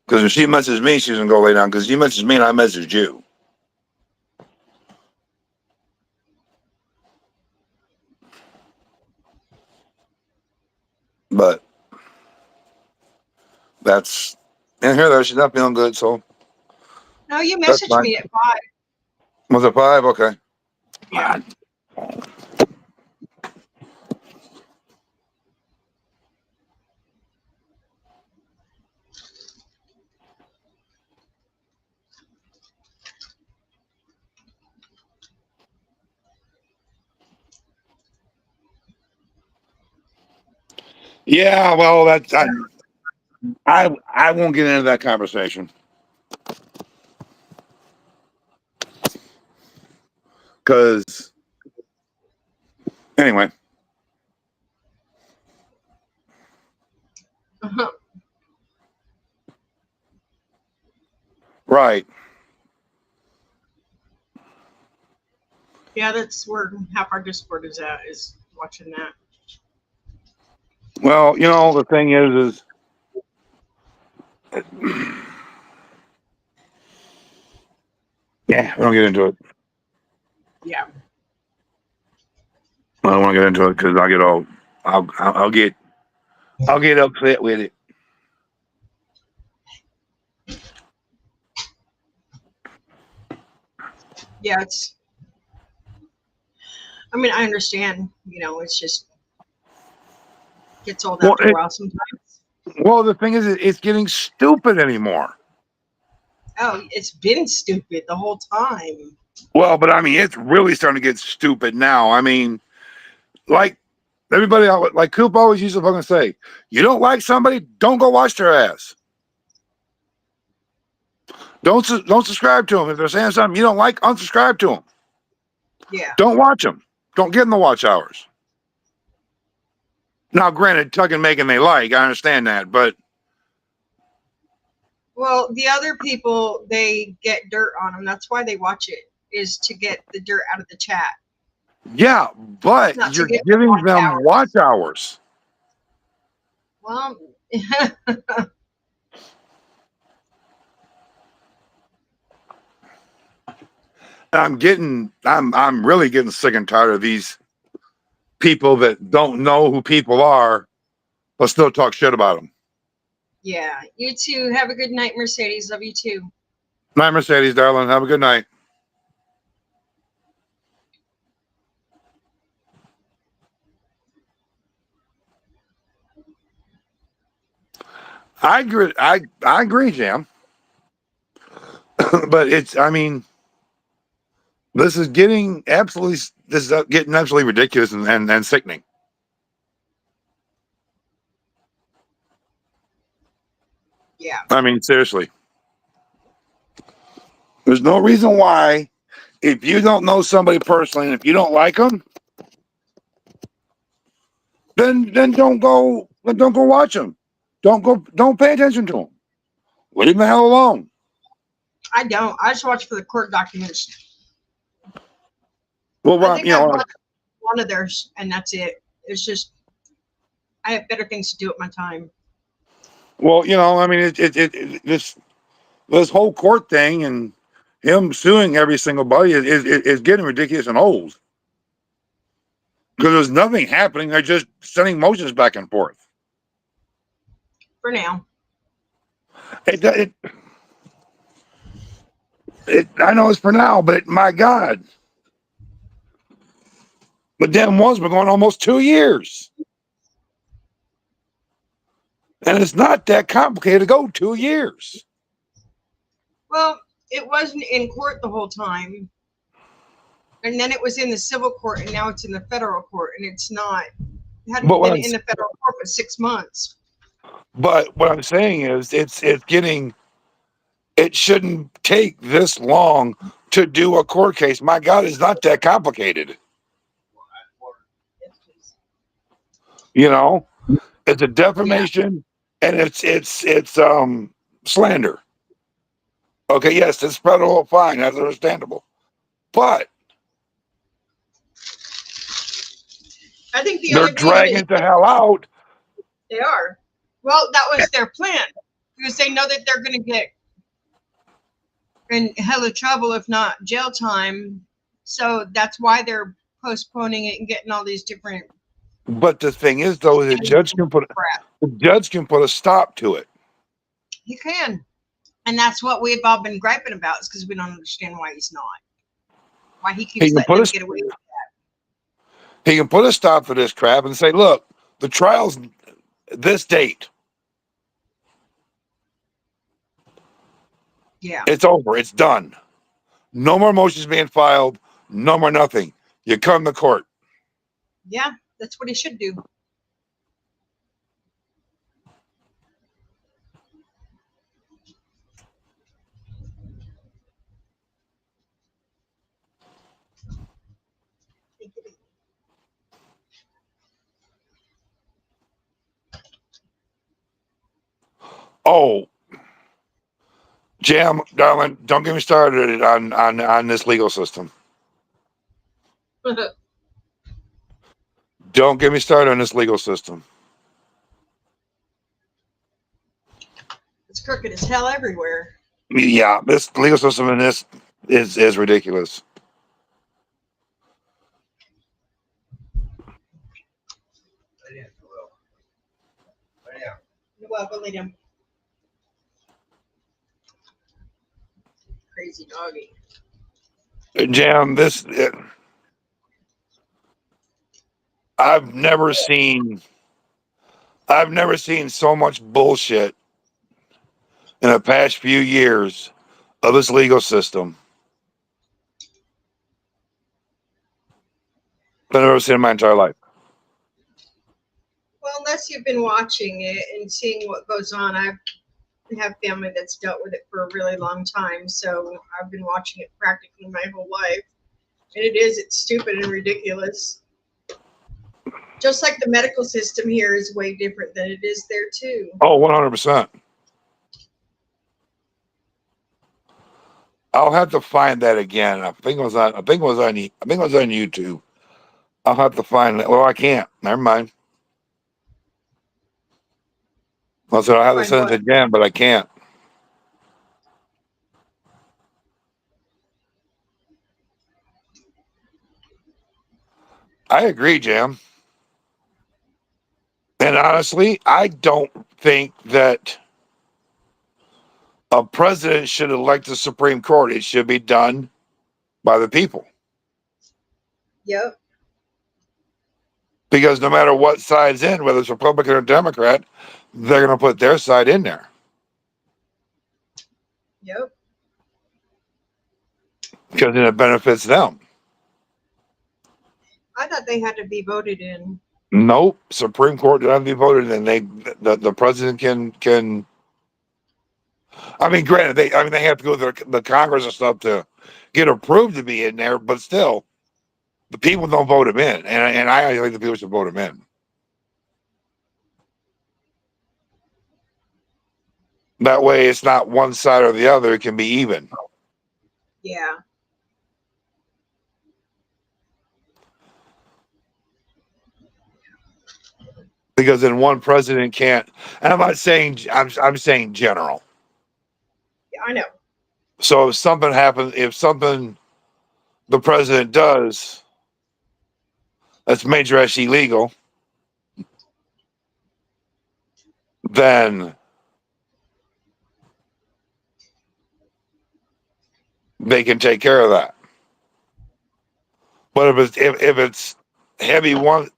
Because if she messaged me, she's gonna go lay down. Because you messaged me and I messaged you. But that's and here though, she's not feeling good, so No, you that's messaged fine. me at 5. Was it 5? Okay. Yeah. Yeah, well, that's I won't get into that conversation because anyway, Uh-huh. right. Yeah, that's where half our Discord is at, is watching that. Well, the thing is yeah, we don't get into it. Yeah. I don't want to get into it because I'll get all I'll get upset with it. Yeah, I mean, I understand, it's just gets old Well, after a while sometimes. the thing is, it's getting stupid anymore. Oh, it's been stupid the whole time. Well, but I mean, it's really starting to get stupid now. I mean, like everybody, like Coop always used to fucking say, you don't like somebody, don't go watch their ass. Don't subscribe to them if they're saying something you don't like. Unsubscribe to them. Yeah. Don't watch them. Don't get in the watch hours. Now, granted, tugging making they like, I understand that, but Well, the other people, they get dirt on them. That's why they watch it, is to get the dirt out of the chat, yeah, but not to you're get giving watch them hours. watch hours. Well, I'm really getting sick and tired of these people that don't know who people are, but still talk shit about them. yeah. You too. Have a good night, Mercedes. Love you too. Night, Mercedes, darling. Have a good night. I agree. I agree, Jam. But I mean, this is getting absolutely ridiculous and sickening. Yeah. I mean, seriously. There's no reason why, if you don't know somebody personally and if you don't like them, then don't go But don't go watch them. Don't pay attention to them. Leave them the hell alone. I don't. I just watch for the court documents. Well, I think I've watched one of theirs, and that's it. It's just I have better things to do with my time. well, I mean, this whole court thing and him suing every single body is getting ridiculous and old. Because there's nothing happening. They're just sending motions back and forth. For now. I know it's for now, but my God. The damn one's been going almost 2 years. And it's not that complicated to go 2 years. Well, it wasn't in court the whole time. And then it was in the civil court, and now it's in the federal court, and it's not. It hadn't But been in the federal court for 6 months. But what I'm saying is it shouldn't take this long to do a court case. My God, it's not that complicated. It's a defamation and it's slander. Okay, yes, it's federal, fine, that's understandable. But I think the they're only dragging reason it the hell out. they are. Well, that was their plan, because they know that they're going to get in hella trouble, if not jail time. So that's why they're postponing it and getting all these different. But the thing is, though, the judge can put a stop to it. He can, and that's what we've all been griping about, is because we don't understand why he's not. Why he keeps letting them get away with that. He can put a stop to this crap and say, "Look, the trial's this date. Yeah, It's over. It's done. No more motions being filed. No more nothing. You come to court." yeah, that's what he should do. Oh, Jam, darling, don't get me started on this legal system. Don't get me started on this legal system. It's crooked as hell everywhere. Yeah, this legal system in this is ridiculous. You're welcome, Liam. Crazy doggy. Jam, I've never seen so much bullshit in the past few years of this legal system than I've ever seen in my entire life. Well, unless you've been watching it and seeing what goes on, I have family that's dealt with it for a really long time, so I've been watching it practically my whole life. And it's stupid and ridiculous. Just like the medical system here is way different than it is there too. Oh, 100%. I'll have to find that again. I think it was on YouTube. I'll have to find that. Well, I can't. Never mind. I said I'll have to send it again, but I can't. I agree, Jam. And honestly, I don't think that a president should elect the Supreme Court. It should be done by the people. Yep. Because no matter what side's in, whether it's Republican or Democrat, they're going to put their side in there. Yep. Because then it benefits them. I thought they had to be voted in. Nope. Supreme Court doesn't have to be voted in. The president can. I mean, granted, they have to go to the Congress and stuff to get approved to be in there, but still, the people don't vote him in, and I think the people should vote him in. That way, it's not one side or the other. It can be even. Yeah. Because then one president can't. And I'm not saying I'm saying general. Yeah, I know. So if something happens, if something the president does that's major as illegal, then they can take care of that. But if it's heavy one,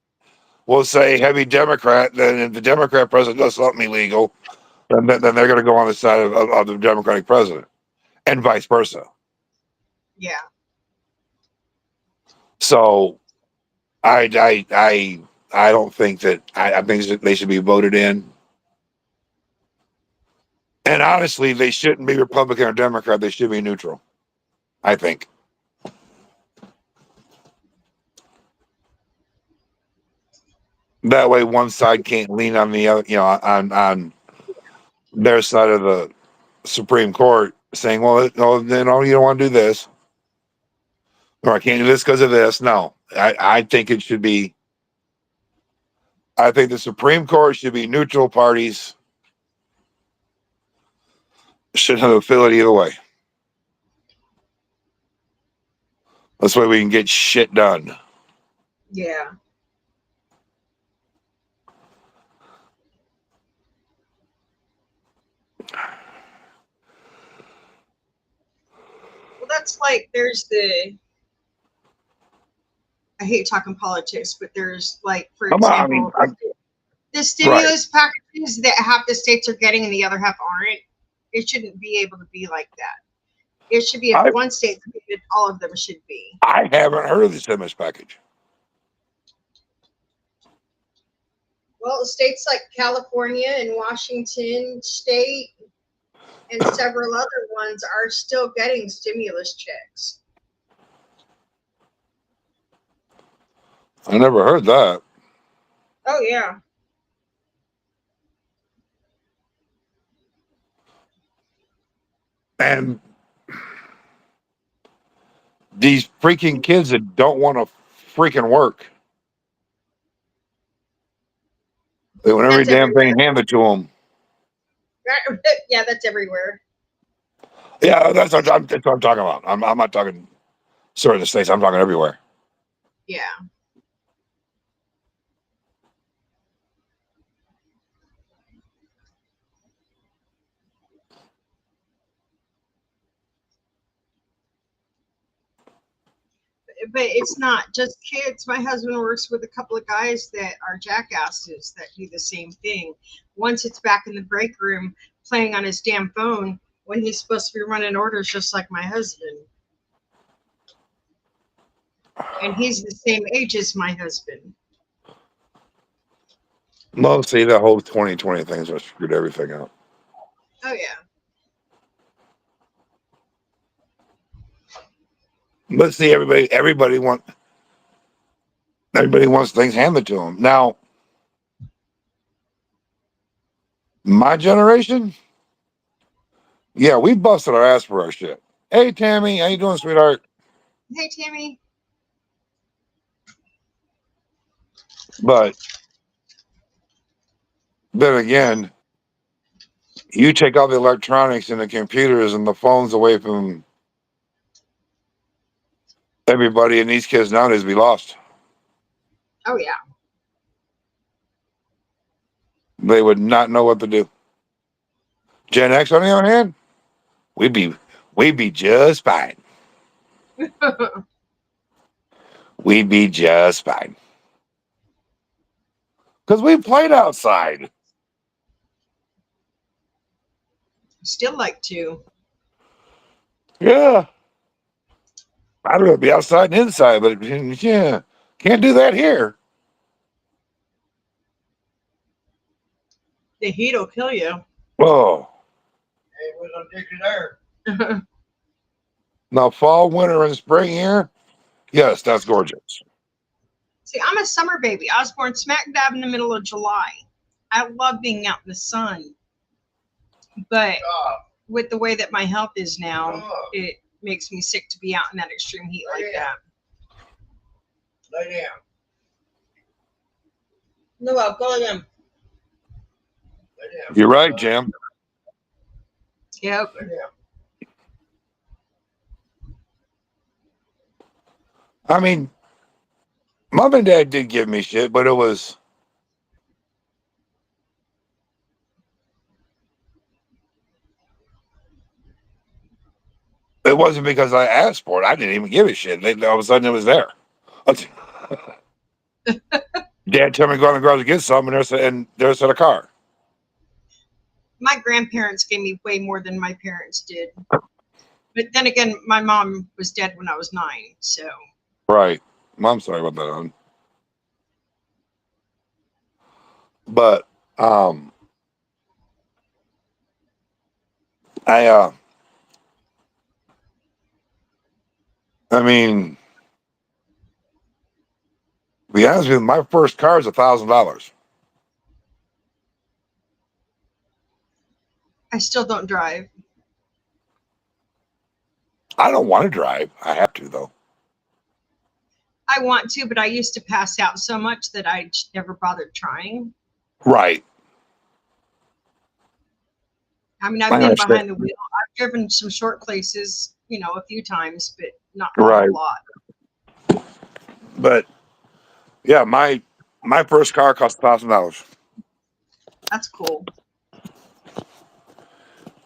we'll say heavy Democrat, then if the Democrat president does something illegal, then they're going to go on the side of the Democratic president, and vice versa. Yeah. So I don't think that I think that they should be voted in. And honestly, they shouldn't be Republican or Democrat. They should be neutral. I think. That way, one side can't lean on the other, on their side of the Supreme Court, saying, "Well, no, you don't want to do this, or I can't do this because of this." No, I think it should be. I think the Supreme Court should be neutral parties. Should have a feel it either way. This way, we can get shit done. Yeah. Well, that's like there's the. I hate talking politics, but there's like, for I mean, example, the right. stimulus packages that half the states are getting and the other half aren't. It shouldn't be able to be like that. It should be if I one state, all of them should be. I haven't heard of the stimulus package. Well, states like California and Washington State and several other ones are still getting stimulus checks. I never heard that. Oh yeah. And these freaking kids that don't want to freaking work, they want every That's damn everywhere. thing handed to them. Yeah, that's everywhere. Yeah, that's what I'm talking about. I'm not talking certain states. I'm talking everywhere. Yeah. But it's not just kids. My husband works with a couple of guys that are jackasses that do the same thing. Once it's back in the break room playing on his damn phone when he's supposed to be running orders just like my husband. And he's the same age as my husband. No, see, that whole 2020 thing's what screwed everything up. Oh yeah. But see, everybody wants things handed to them. Now, my generation, yeah, we busted our ass for our shit. Hey, Tammy, how you doing, sweetheart? Hey Tammy. But then again, you take all the electronics and the computers and the phones away from everybody, and these kids nowadays be lost. Oh yeah. They would not know what to do. Gen X, on the other hand, we'd be just fine. We'd be just fine. Because we played outside. Still like to. Yeah. I'd rather be outside and inside, but yeah, can't do that here. The heat will kill you. Oh, Hey, was addicted there. now fall, winter, and spring here. Yes, that's gorgeous. See, I'm a summer baby. I was born smack dab in the middle of July. I love being out in the sun. but God, with the way that my health is now, God. it makes me sick to be out in that extreme heat like Yeah. that. Lay down. No, I'll go again. Lay down. You're right, Jam. Yep. Lay down. I mean, mom and dad did give me shit, but it wasn't because I asked for it. I didn't even give a shit. All of a sudden, it was there. Dad told me to go in the garage to get some, and there's a car. My grandparents gave me way more than my parents did. But then again, my mom was dead when I was 9, so Right. I'm sorry about that, hon. But I mean, to be honest with you, my first car is $1,000. I still don't drive. I don't want to drive. I have to though. I want to, but I used to pass out so much that I just never bothered trying. Right. I mean, I've I been understand. behind the wheel. I've driven some short places, a few times, but not a Right. whole lot. But yeah, my first car cost $1,000. That's cool.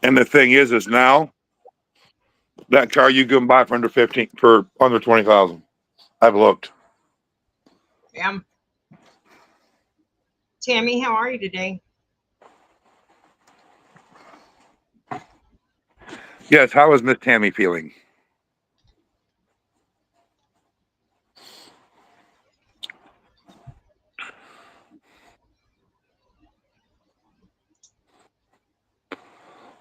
And the thing is now that car you can buy for under 20,000. I've looked. Damn. Tammy, how are you today? Yes. How is Miss Tammy feeling?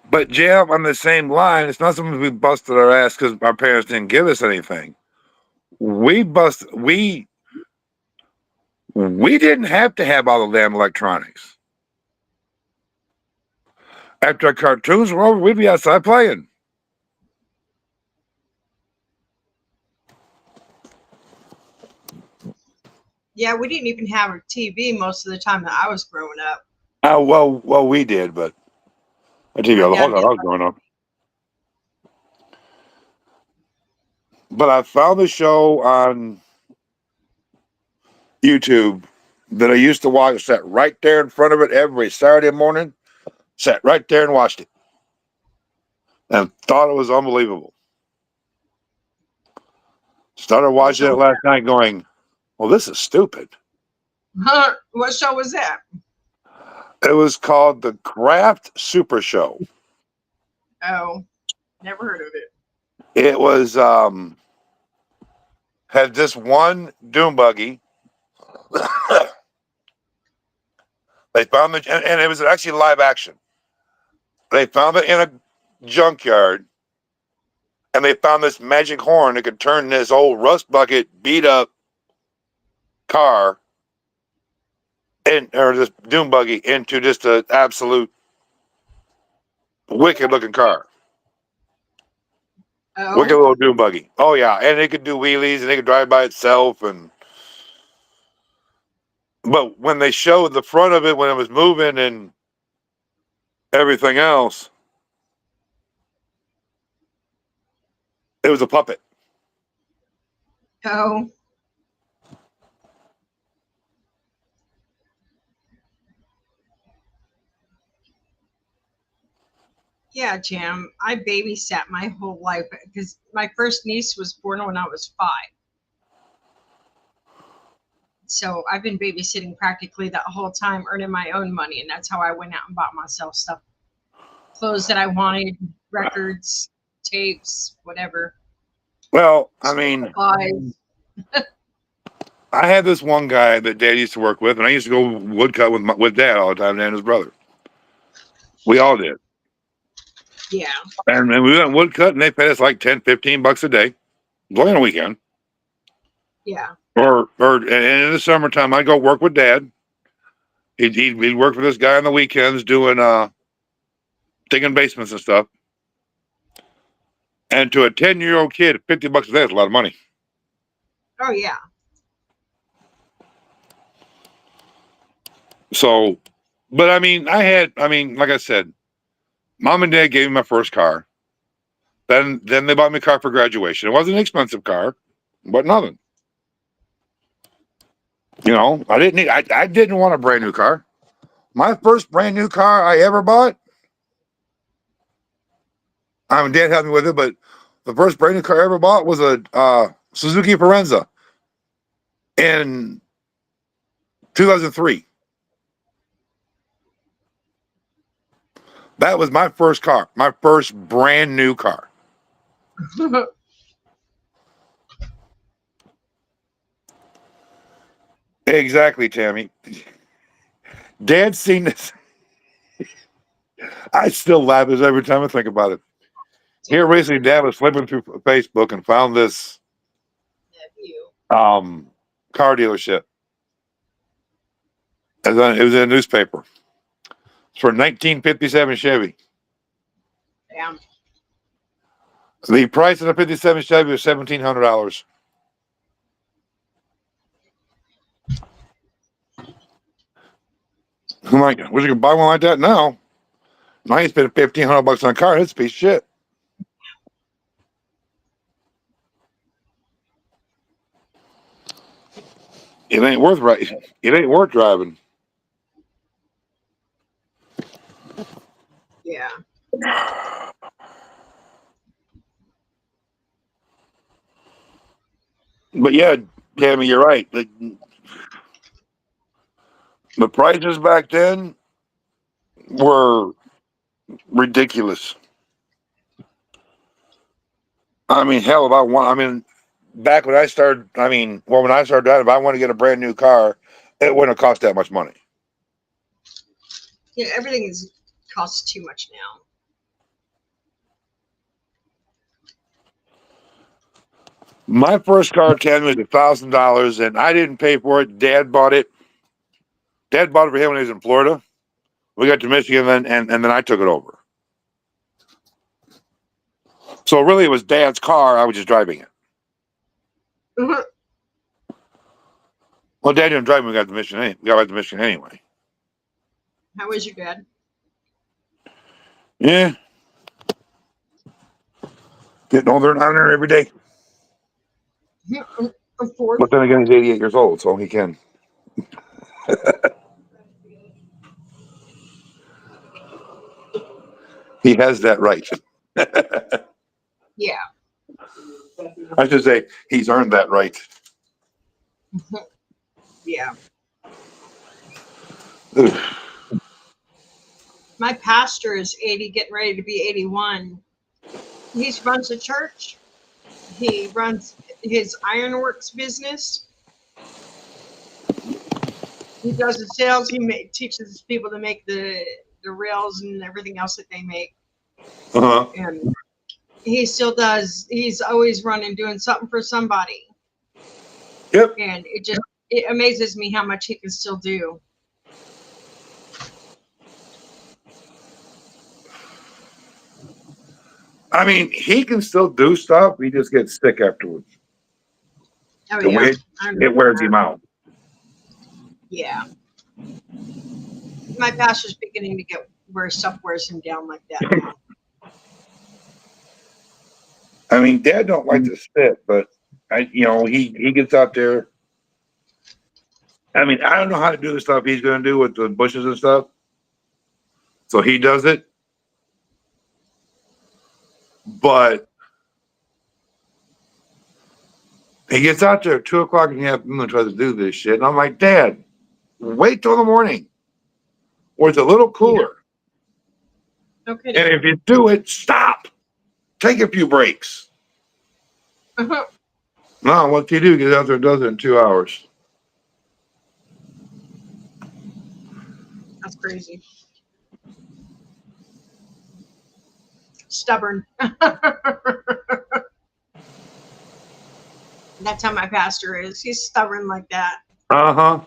But Jam, on the same line, it's not something we busted our ass because our parents didn't give us anything. We didn't have to have all the damn electronics. After our cartoons were over, we'd be outside playing. Yeah, we didn't even have a TV most of the time that I was growing up. Well, we did, but I tell you, My the whole dad lot did. I was growing up. But I found the show on YouTube that I used to watch. Sat right there in front of it every Saturday morning. Sat right there and watched it, and thought it was unbelievable. Started What watching it show? last night, going, "Well, this is stupid." What show was that? It was called the Craft Super Show. Oh, never heard of it. It was had this one dune buggy. They found it, and it was actually live action. They found it in a junkyard, and they found this magic horn that could turn this old rust bucket, beat up car, or this dune buggy into just an absolute wicked looking car. Wicked Oh, little dune buggy. Oh yeah, and it could do wheelies and it could drive by itself. But when they showed the front of it when it was moving and everything else, it was a puppet. oh. Yeah, Jam. I babysat my whole life because my first niece was born when I was 5. So I've been babysitting practically that whole time, earning my own money, and that's how I went out and bought myself stuff, clothes that I wanted, records, tapes, whatever. Well, I mean, Supplies. I had this one guy that Dad used to work with, and I used to go woodcut with Dad all the time, and his brother. We all did. Yeah. And we went woodcut, and they paid us like $10-15 a day. It was only on a weekend. Yeah. And in the summertime, I'd go work with Dad. He'd work for this guy on the weekends doing digging basements and stuff. And to a 10-year-old kid, $50 a day is a lot of money. Oh yeah. So, but I mean, like I said, mom and dad gave me my first car. Then they bought me a car for graduation. It wasn't an expensive car, but nothing. You know, I didn't want a brand new car. My first brand new car I ever bought, I mean, dad helped me with it, but the first brand new car I ever bought was a Suzuki Forenza in 2003. That was my first car, my first brand new car. Exactly, Tammy. Dad's seen this. I still laugh every time I think about it. Here recently, Dad was flipping through Facebook and found this car dealership. And then it was in a newspaper. It's for 1957 Chevy. Damn. The price of the 57 Chevy was $1,700. I'm like, wish you could buy one like that now. Now you spend $1,500 on a car. It's a piece of shit. It ain't worth right. It ain't worth driving. Yeah. But yeah, Tammy, you're right. The prices back then were ridiculous. I mean, hell, back when I started, when I started driving, if I wanted to get a brand new car, it wouldn't have cost that much money. Yeah, everything costs too much now. My first car, Tammy, was $1,000, and I didn't pay for it. Dad bought it. Dad bought it for him when he was in Florida. We got to Michigan, and then I took it over. So really, it was Dad's car. I was just driving it. Well, Dad didn't drive when we got to Michigan. We got back to Michigan anyway. How was your dad? Yeah. Getting older and older every day. Yeah, of course. But then again, he's 88 years old, so he can. He has that right. Yeah. I should say he's earned that right. Yeah. Ugh. My pastor is 80, getting ready to be 81. He runs a church. He runs his ironworks business. He does the sales. He teaches people to make the rails and everything else that they make. Uh-huh. And he still does. He's always running, doing something for somebody. Yep. And it amazes me how much he can still do. I mean, he can still do stuff. He just gets sick afterwards. Oh, yeah. It wears him out. Yeah. My pastor's beginning to get where stuff wears him down like that now. I mean, Dad don't like to sit, but he gets out there. I mean, I don't know how to do the stuff he's going to do with the bushes and stuff. So he does it. But he gets out there at 2:00 in the afternoon and tries to do this shit. And I'm like, Dad, wait till the morning where it's a little cooler. Okay. And if you do it, stop. Take a few breaks. Uh-huh. No, what you do, get out there and does it in 2 hours. That's crazy. Stubborn. That's how my pastor is. He's stubborn like that. Uh-huh.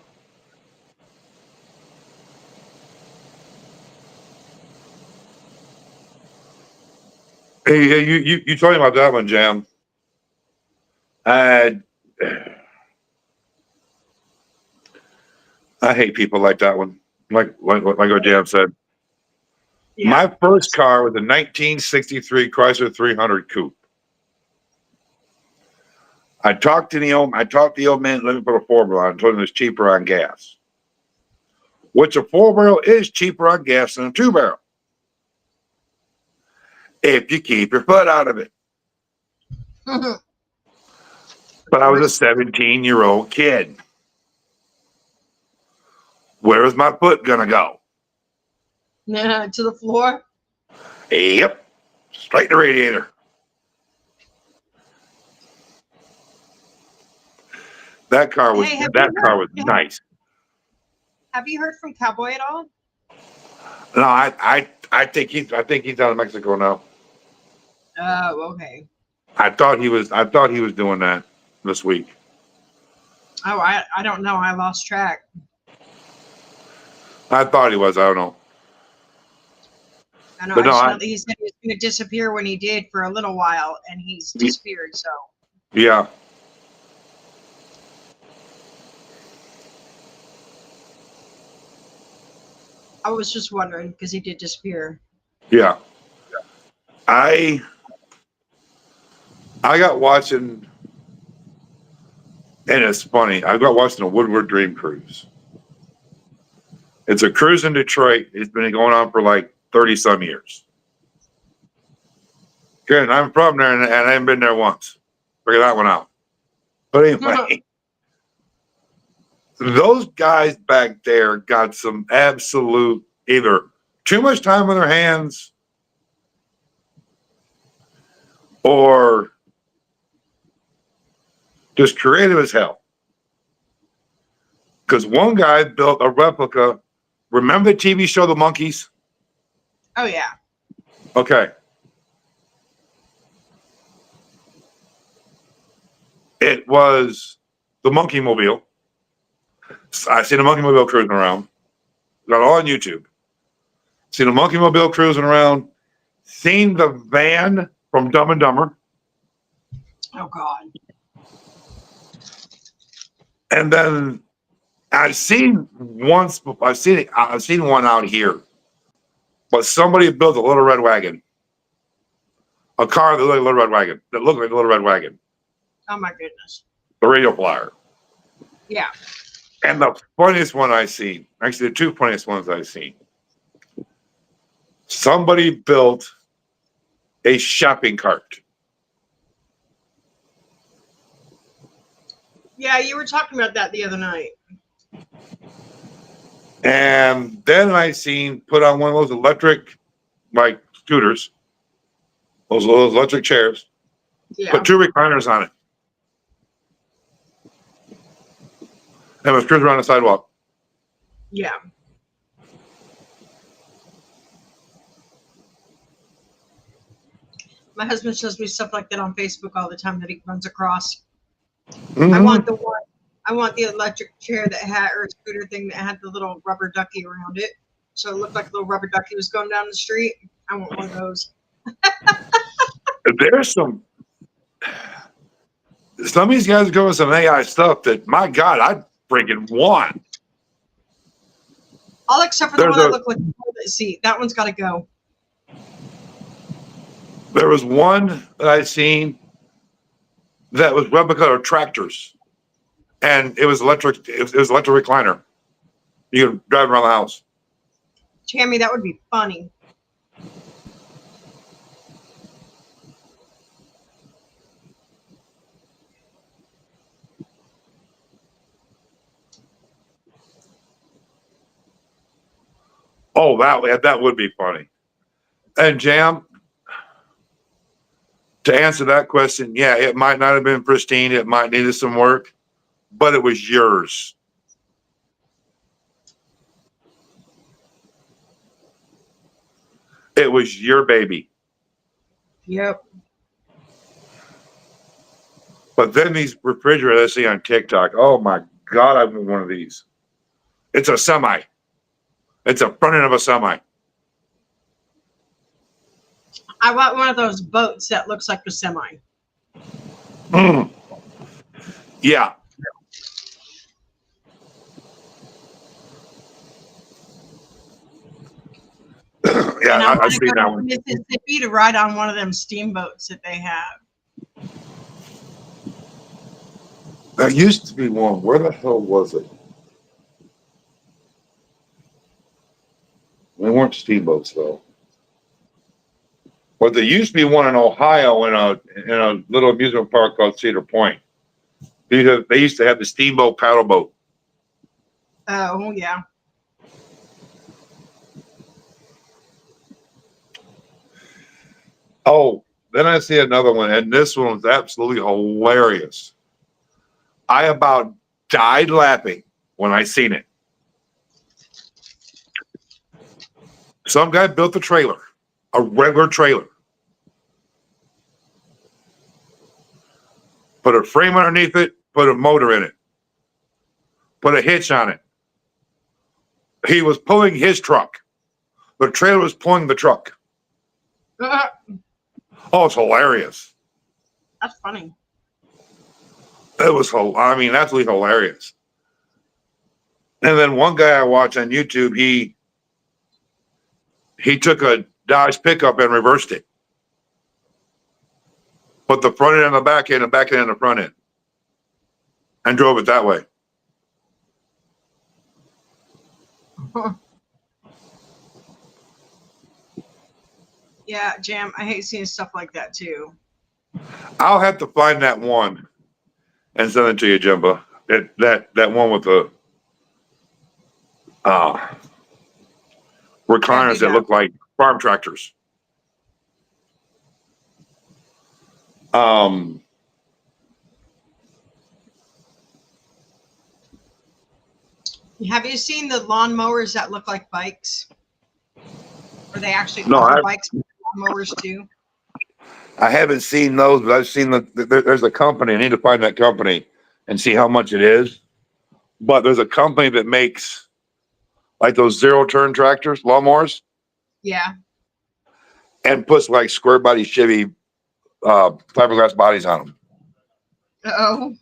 Hey, you told me about that one, Jam. I I hate people like that one. Like what Jam said. Yeah. My first car was a 1963 Chrysler 300 coupe. I talked to the old man, let me put a 4-barrel on, told him it's cheaper on gas. Which a 4-barrel is cheaper on gas than a 2-barrel. If you keep your foot out of it. But I was a 17-year-old kid. Where is my foot gonna go? To the floor. Yep. Straight in the radiator. That car was Hey, nice. Have you heard from Cowboy at all? No, I think he's out of Mexico now. Oh, okay. I thought he was doing that this week. Oh, I don't know. I lost track. I thought he was. I don't know. I know. But I no, just I- know that he said he was going to disappear when he did for a little while, and he's disappeared. So Yeah. I was just wondering because he did disappear. Yeah. I got watching, and it's funny. I got watching a Woodward Dream Cruise. It's a cruise in Detroit. It's been going on for like 30 some years. Good. I'm from there, and I haven't been there once. Figure that one out. But anyway, those guys back there got some absolute either too much time on their hands or just creative as hell. Because one guy built a replica. Remember the TV show The Monkees? Oh yeah. Okay. It was the Monkey Mobile. I seen the Monkey Mobile cruising around. Got it all on YouTube. Seen the Monkey Mobile cruising around. Seen the van from Dumb and Dumber. Oh God. And then I've seen one out here. But somebody built a little red wagon. A car that looked like a little red wagon. That looked like a little red wagon. Oh my goodness. The radio flyer. Yeah. And the funniest one I seen, actually the two funniest ones I seen. Somebody built a shopping cart. Yeah, you were talking about that the other night. And then I seen put on one of those electric, like scooters, those electric chairs, Yeah. put 2 recliners on it. And was cruising around the sidewalk. Yeah. My husband shows me stuff like that on Facebook all the time that he runs across. Mhm. I want the electric chair that had, or scooter thing that had the little rubber ducky around it. So it looked like a little rubber ducky was going down the street. I want one of those. There's some of these guys go with some AI stuff that, my God, I freaking want. All except for the There's one that a- looked like a toilet seat. That one's got to go. There was one that I seen that was replica of tractors, and it was electric. It was electric recliner. You could drive around the house. Tammy, that would be funny. Oh, that would be funny. And Jam, to answer that question, yeah, it might not have been pristine. It might needed some work, but it was yours. It was your baby. Yep. But then these refrigerators I see on TikTok, oh my God, I want one of these. It's a semi. It's a front end of a semi. I want one of those boats that looks like a semi. Mm. Yeah. And I I've want to seen go that to one. Mississippi to ride on one of them steamboats that they have. There used to be one. Where the hell was it? They weren't steamboats though. But there used to be one in Ohio in a little amusement park called Cedar Point. They used to have the steamboat paddle boat. Oh, yeah. Oh, then I see another one, and this one was absolutely hilarious. I about died laughing when I seen it. Some guy built a trailer, a regular trailer, put a frame underneath it, put a motor in it, put a hitch on it. He was pulling his truck. The trailer was pulling the truck. Uh, Oh, it's hilarious. that's funny. It was, absolutely hilarious. And then one guy I watched on YouTube, he took a Dodge pickup and reversed it. Put the front end on the back end and back end on the front end. And drove it that way. Yeah, Jam. I hate seeing stuff like that too. I'll have to find that one and send it to you, Jimba. That one with the recliners that look like farm tractors. Have you seen the lawnmowers that look like bikes? Or they actually No, call bikes lawnmowers too? I haven't seen those, but I've seen there's a company. I need to find that company and see how much it is. But there's a company that makes like those zero turn tractors, lawnmowers, Yeah. and puts like square body Chevy fiberglass bodies on them. Oh.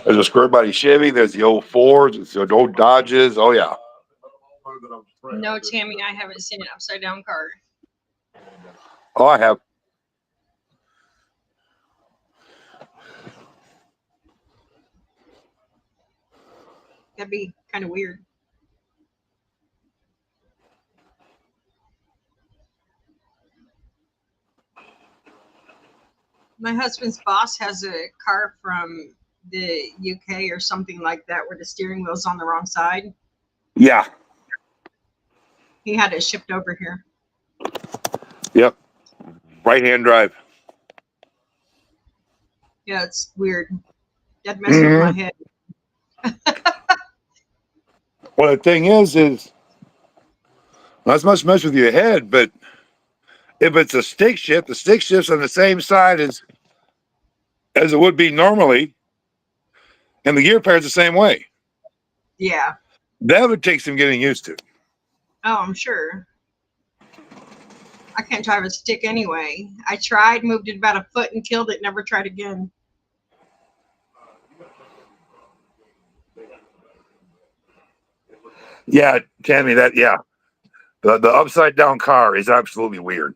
There's a square body Chevy. There's the old Fords. There's the old Dodges. Oh yeah. No, Tammy, I haven't seen an upside down car. Oh, I have. That'd be kind of weird. My husband's boss has a car from the UK or something like that where the steering wheel's on the wrong side. Yeah. He had it shipped over here. Yep. Right hand drive. Yeah, it's weird. That messed with my head. Well, the thing is not as much mess with your head, but if it's a stick shift, the stick shift's on the same side as it would be normally, and the gear pair's the same way. Yeah. That would take some getting used to. Oh, I'm sure. I can't drive a stick anyway. I tried, moved it about a foot and killed it, never tried again. Yeah, Tammy, the upside down car is absolutely weird.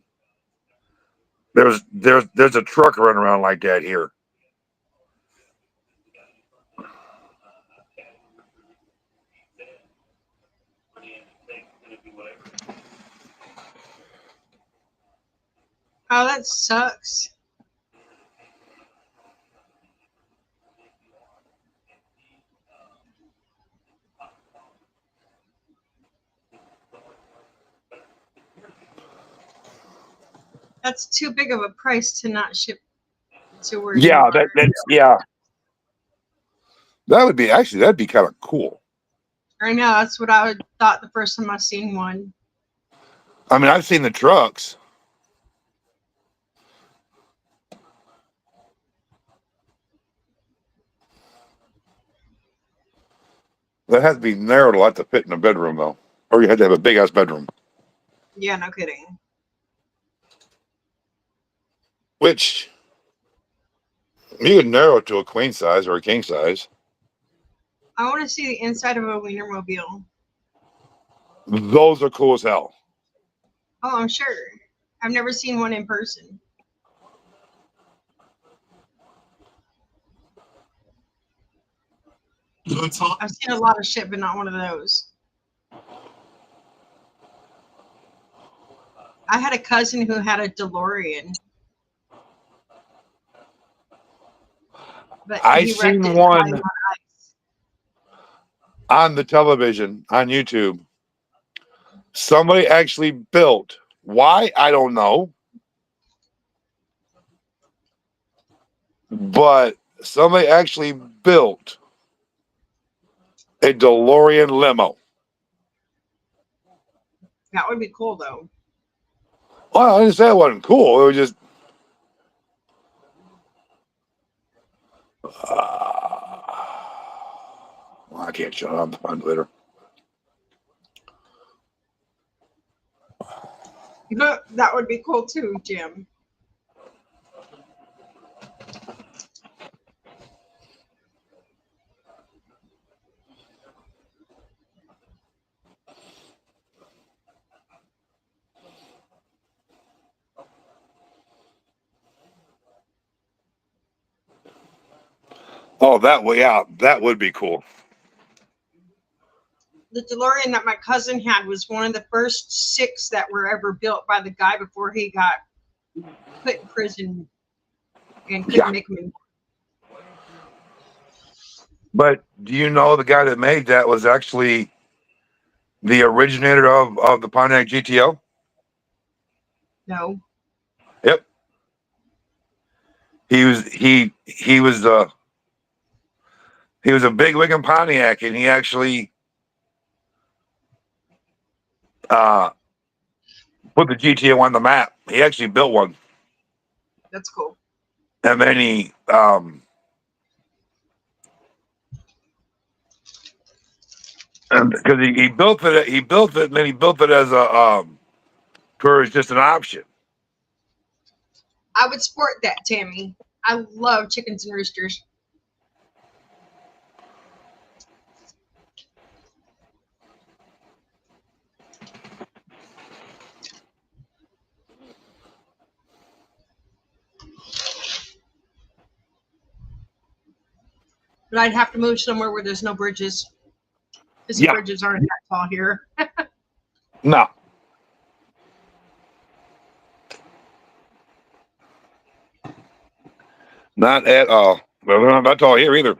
There's a truck running around like that here. Oh, that sucks. That's too big of a price to not ship to where you are. Yeah. That'd be kind of cool. I know, that's what I thought the first time I seen one. I mean, I've seen the trucks. That has to be narrowed a lot to fit in a bedroom, though. Or you had to have a big ass bedroom. Yeah, no kidding. which you can narrow it to a queen size or a king size. I want to see the inside of a Wienermobile. Those are cool as hell. Oh, I'm sure. I've never seen one in person. I've seen a lot of shit, but not one of those. I had a cousin who had a DeLorean. But I he wrecked seen it one driving on ice. on the television on YouTube. Somebody actually built. Why? I don't know. But somebody actually built a DeLorean limo. That would be cool, though. Well, I didn't say it wasn't cool. It was just. Well, I can't shut up on Twitter. That would be cool, too, Jim. Oh, that way out. That would be cool. The DeLorean that my cousin had was one of the first 6 that were ever built by the guy before he got put in prison and couldn't make them anymore. But do you know the guy that made that was actually the originator of the Pontiac GTO? No. Yep. He was a big wig in Pontiac, and he actually put the GTO on the map. He actually built one, That's cool. and then he and because he built it, and then he built it as a for just an option. I would sport that, Tammy. I love chickens and roosters. But I'd have to move somewhere where there's no bridges. Because the Yeah. bridges aren't that tall here. No. Not at all. Well, they're not that tall here either.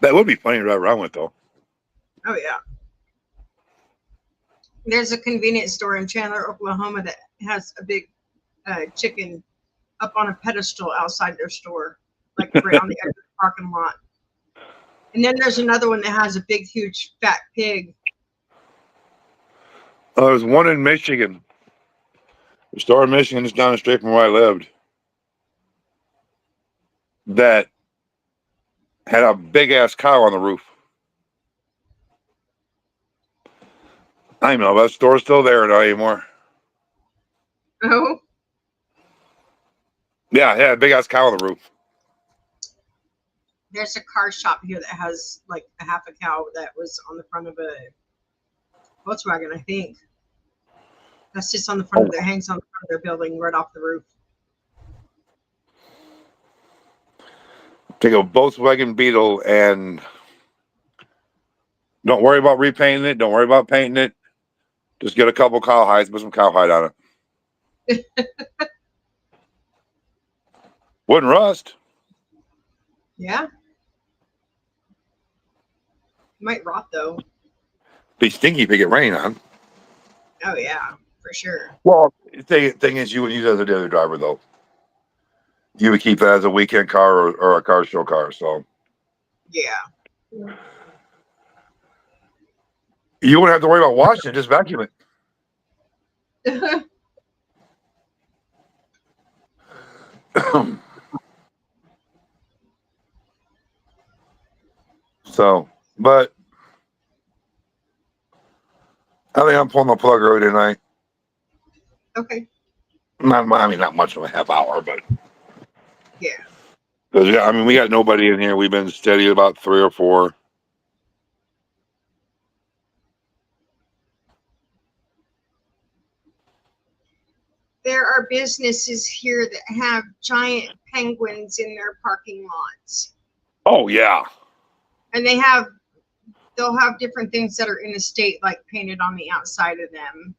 That would be funny to drive around with, though. Oh, yeah. There's a convenience store in Chandler, Oklahoma that has a big chicken up on a pedestal outside their store, like right on the edge of the parking lot. And then there's another one that has a big, huge, fat pig. There's one in Michigan. The store in Michigan is down the street from where I lived. That had a big ass cow on the roof. I don't know, that store's still there not anymore. Oh, Yeah, a big ass cow on the roof. there's a car shop here that has like a half a cow that was on the front of a Volkswagen, I think. That sits on the front of their, hangs on the front of their building right off the roof. Take a Volkswagen Beetle and don't worry about repainting it. Don't worry about painting it. Just get a couple cowhides, put some cowhide on it. Wouldn't rust. Yeah. Might rot though. Be stinky if it get rain on. Oh yeah, for sure. Well, the thing is, you would use it as a daily driver, though. You would keep that as a weekend car or a car show car. So Yeah. you wouldn't have to worry about washing it. Just vacuum it. So, but I think I'm pulling the plug early tonight. Okay. Not much of a half hour, but Yeah. 'cause, yeah, I mean, we got nobody in here. We've been steady at about 3 or 4. There are businesses here that have giant penguins in their parking lots. Oh yeah. And they'll have different things that are in the state, like painted on the outside of them.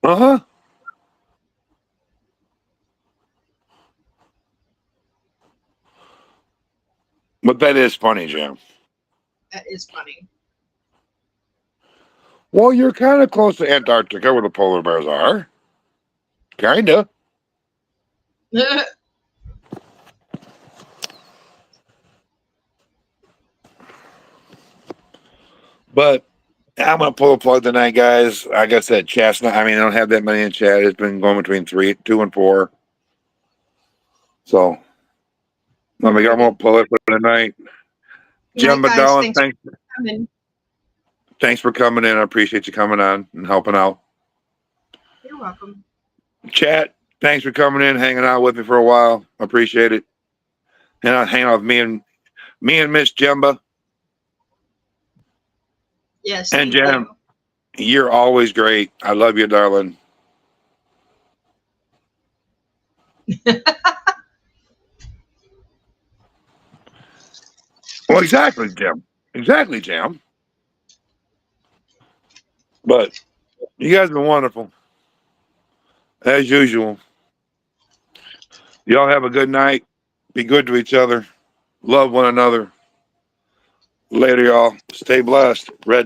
Uh-huh. But that is funny, Jim. That is funny. Well, you're kind of close to Antarctica where the polar bears are. Kinda. But I'm gonna pull a plug tonight, guys. Like I said, chat's not. I mean, I don't have that many in chat. It's been going between 2 and 4. So I'm gonna pull it for tonight. Jim Night, guys. McDowell, Thanks for coming. thanks for coming in. I appreciate you coming on and helping out. You're welcome. Chat, thanks for coming in, hanging out with me for a while. I appreciate it. And I'll hang out with me and Miss Jemba. Yes. And Thank Jen, you're always great. I love you, darling. Well, exactly, Jim. Exactly, Jim. But you guys have been wonderful. As usual. Y'all have a good night. Be good to each other. Love one another. Later, y'all. Stay blessed. Red.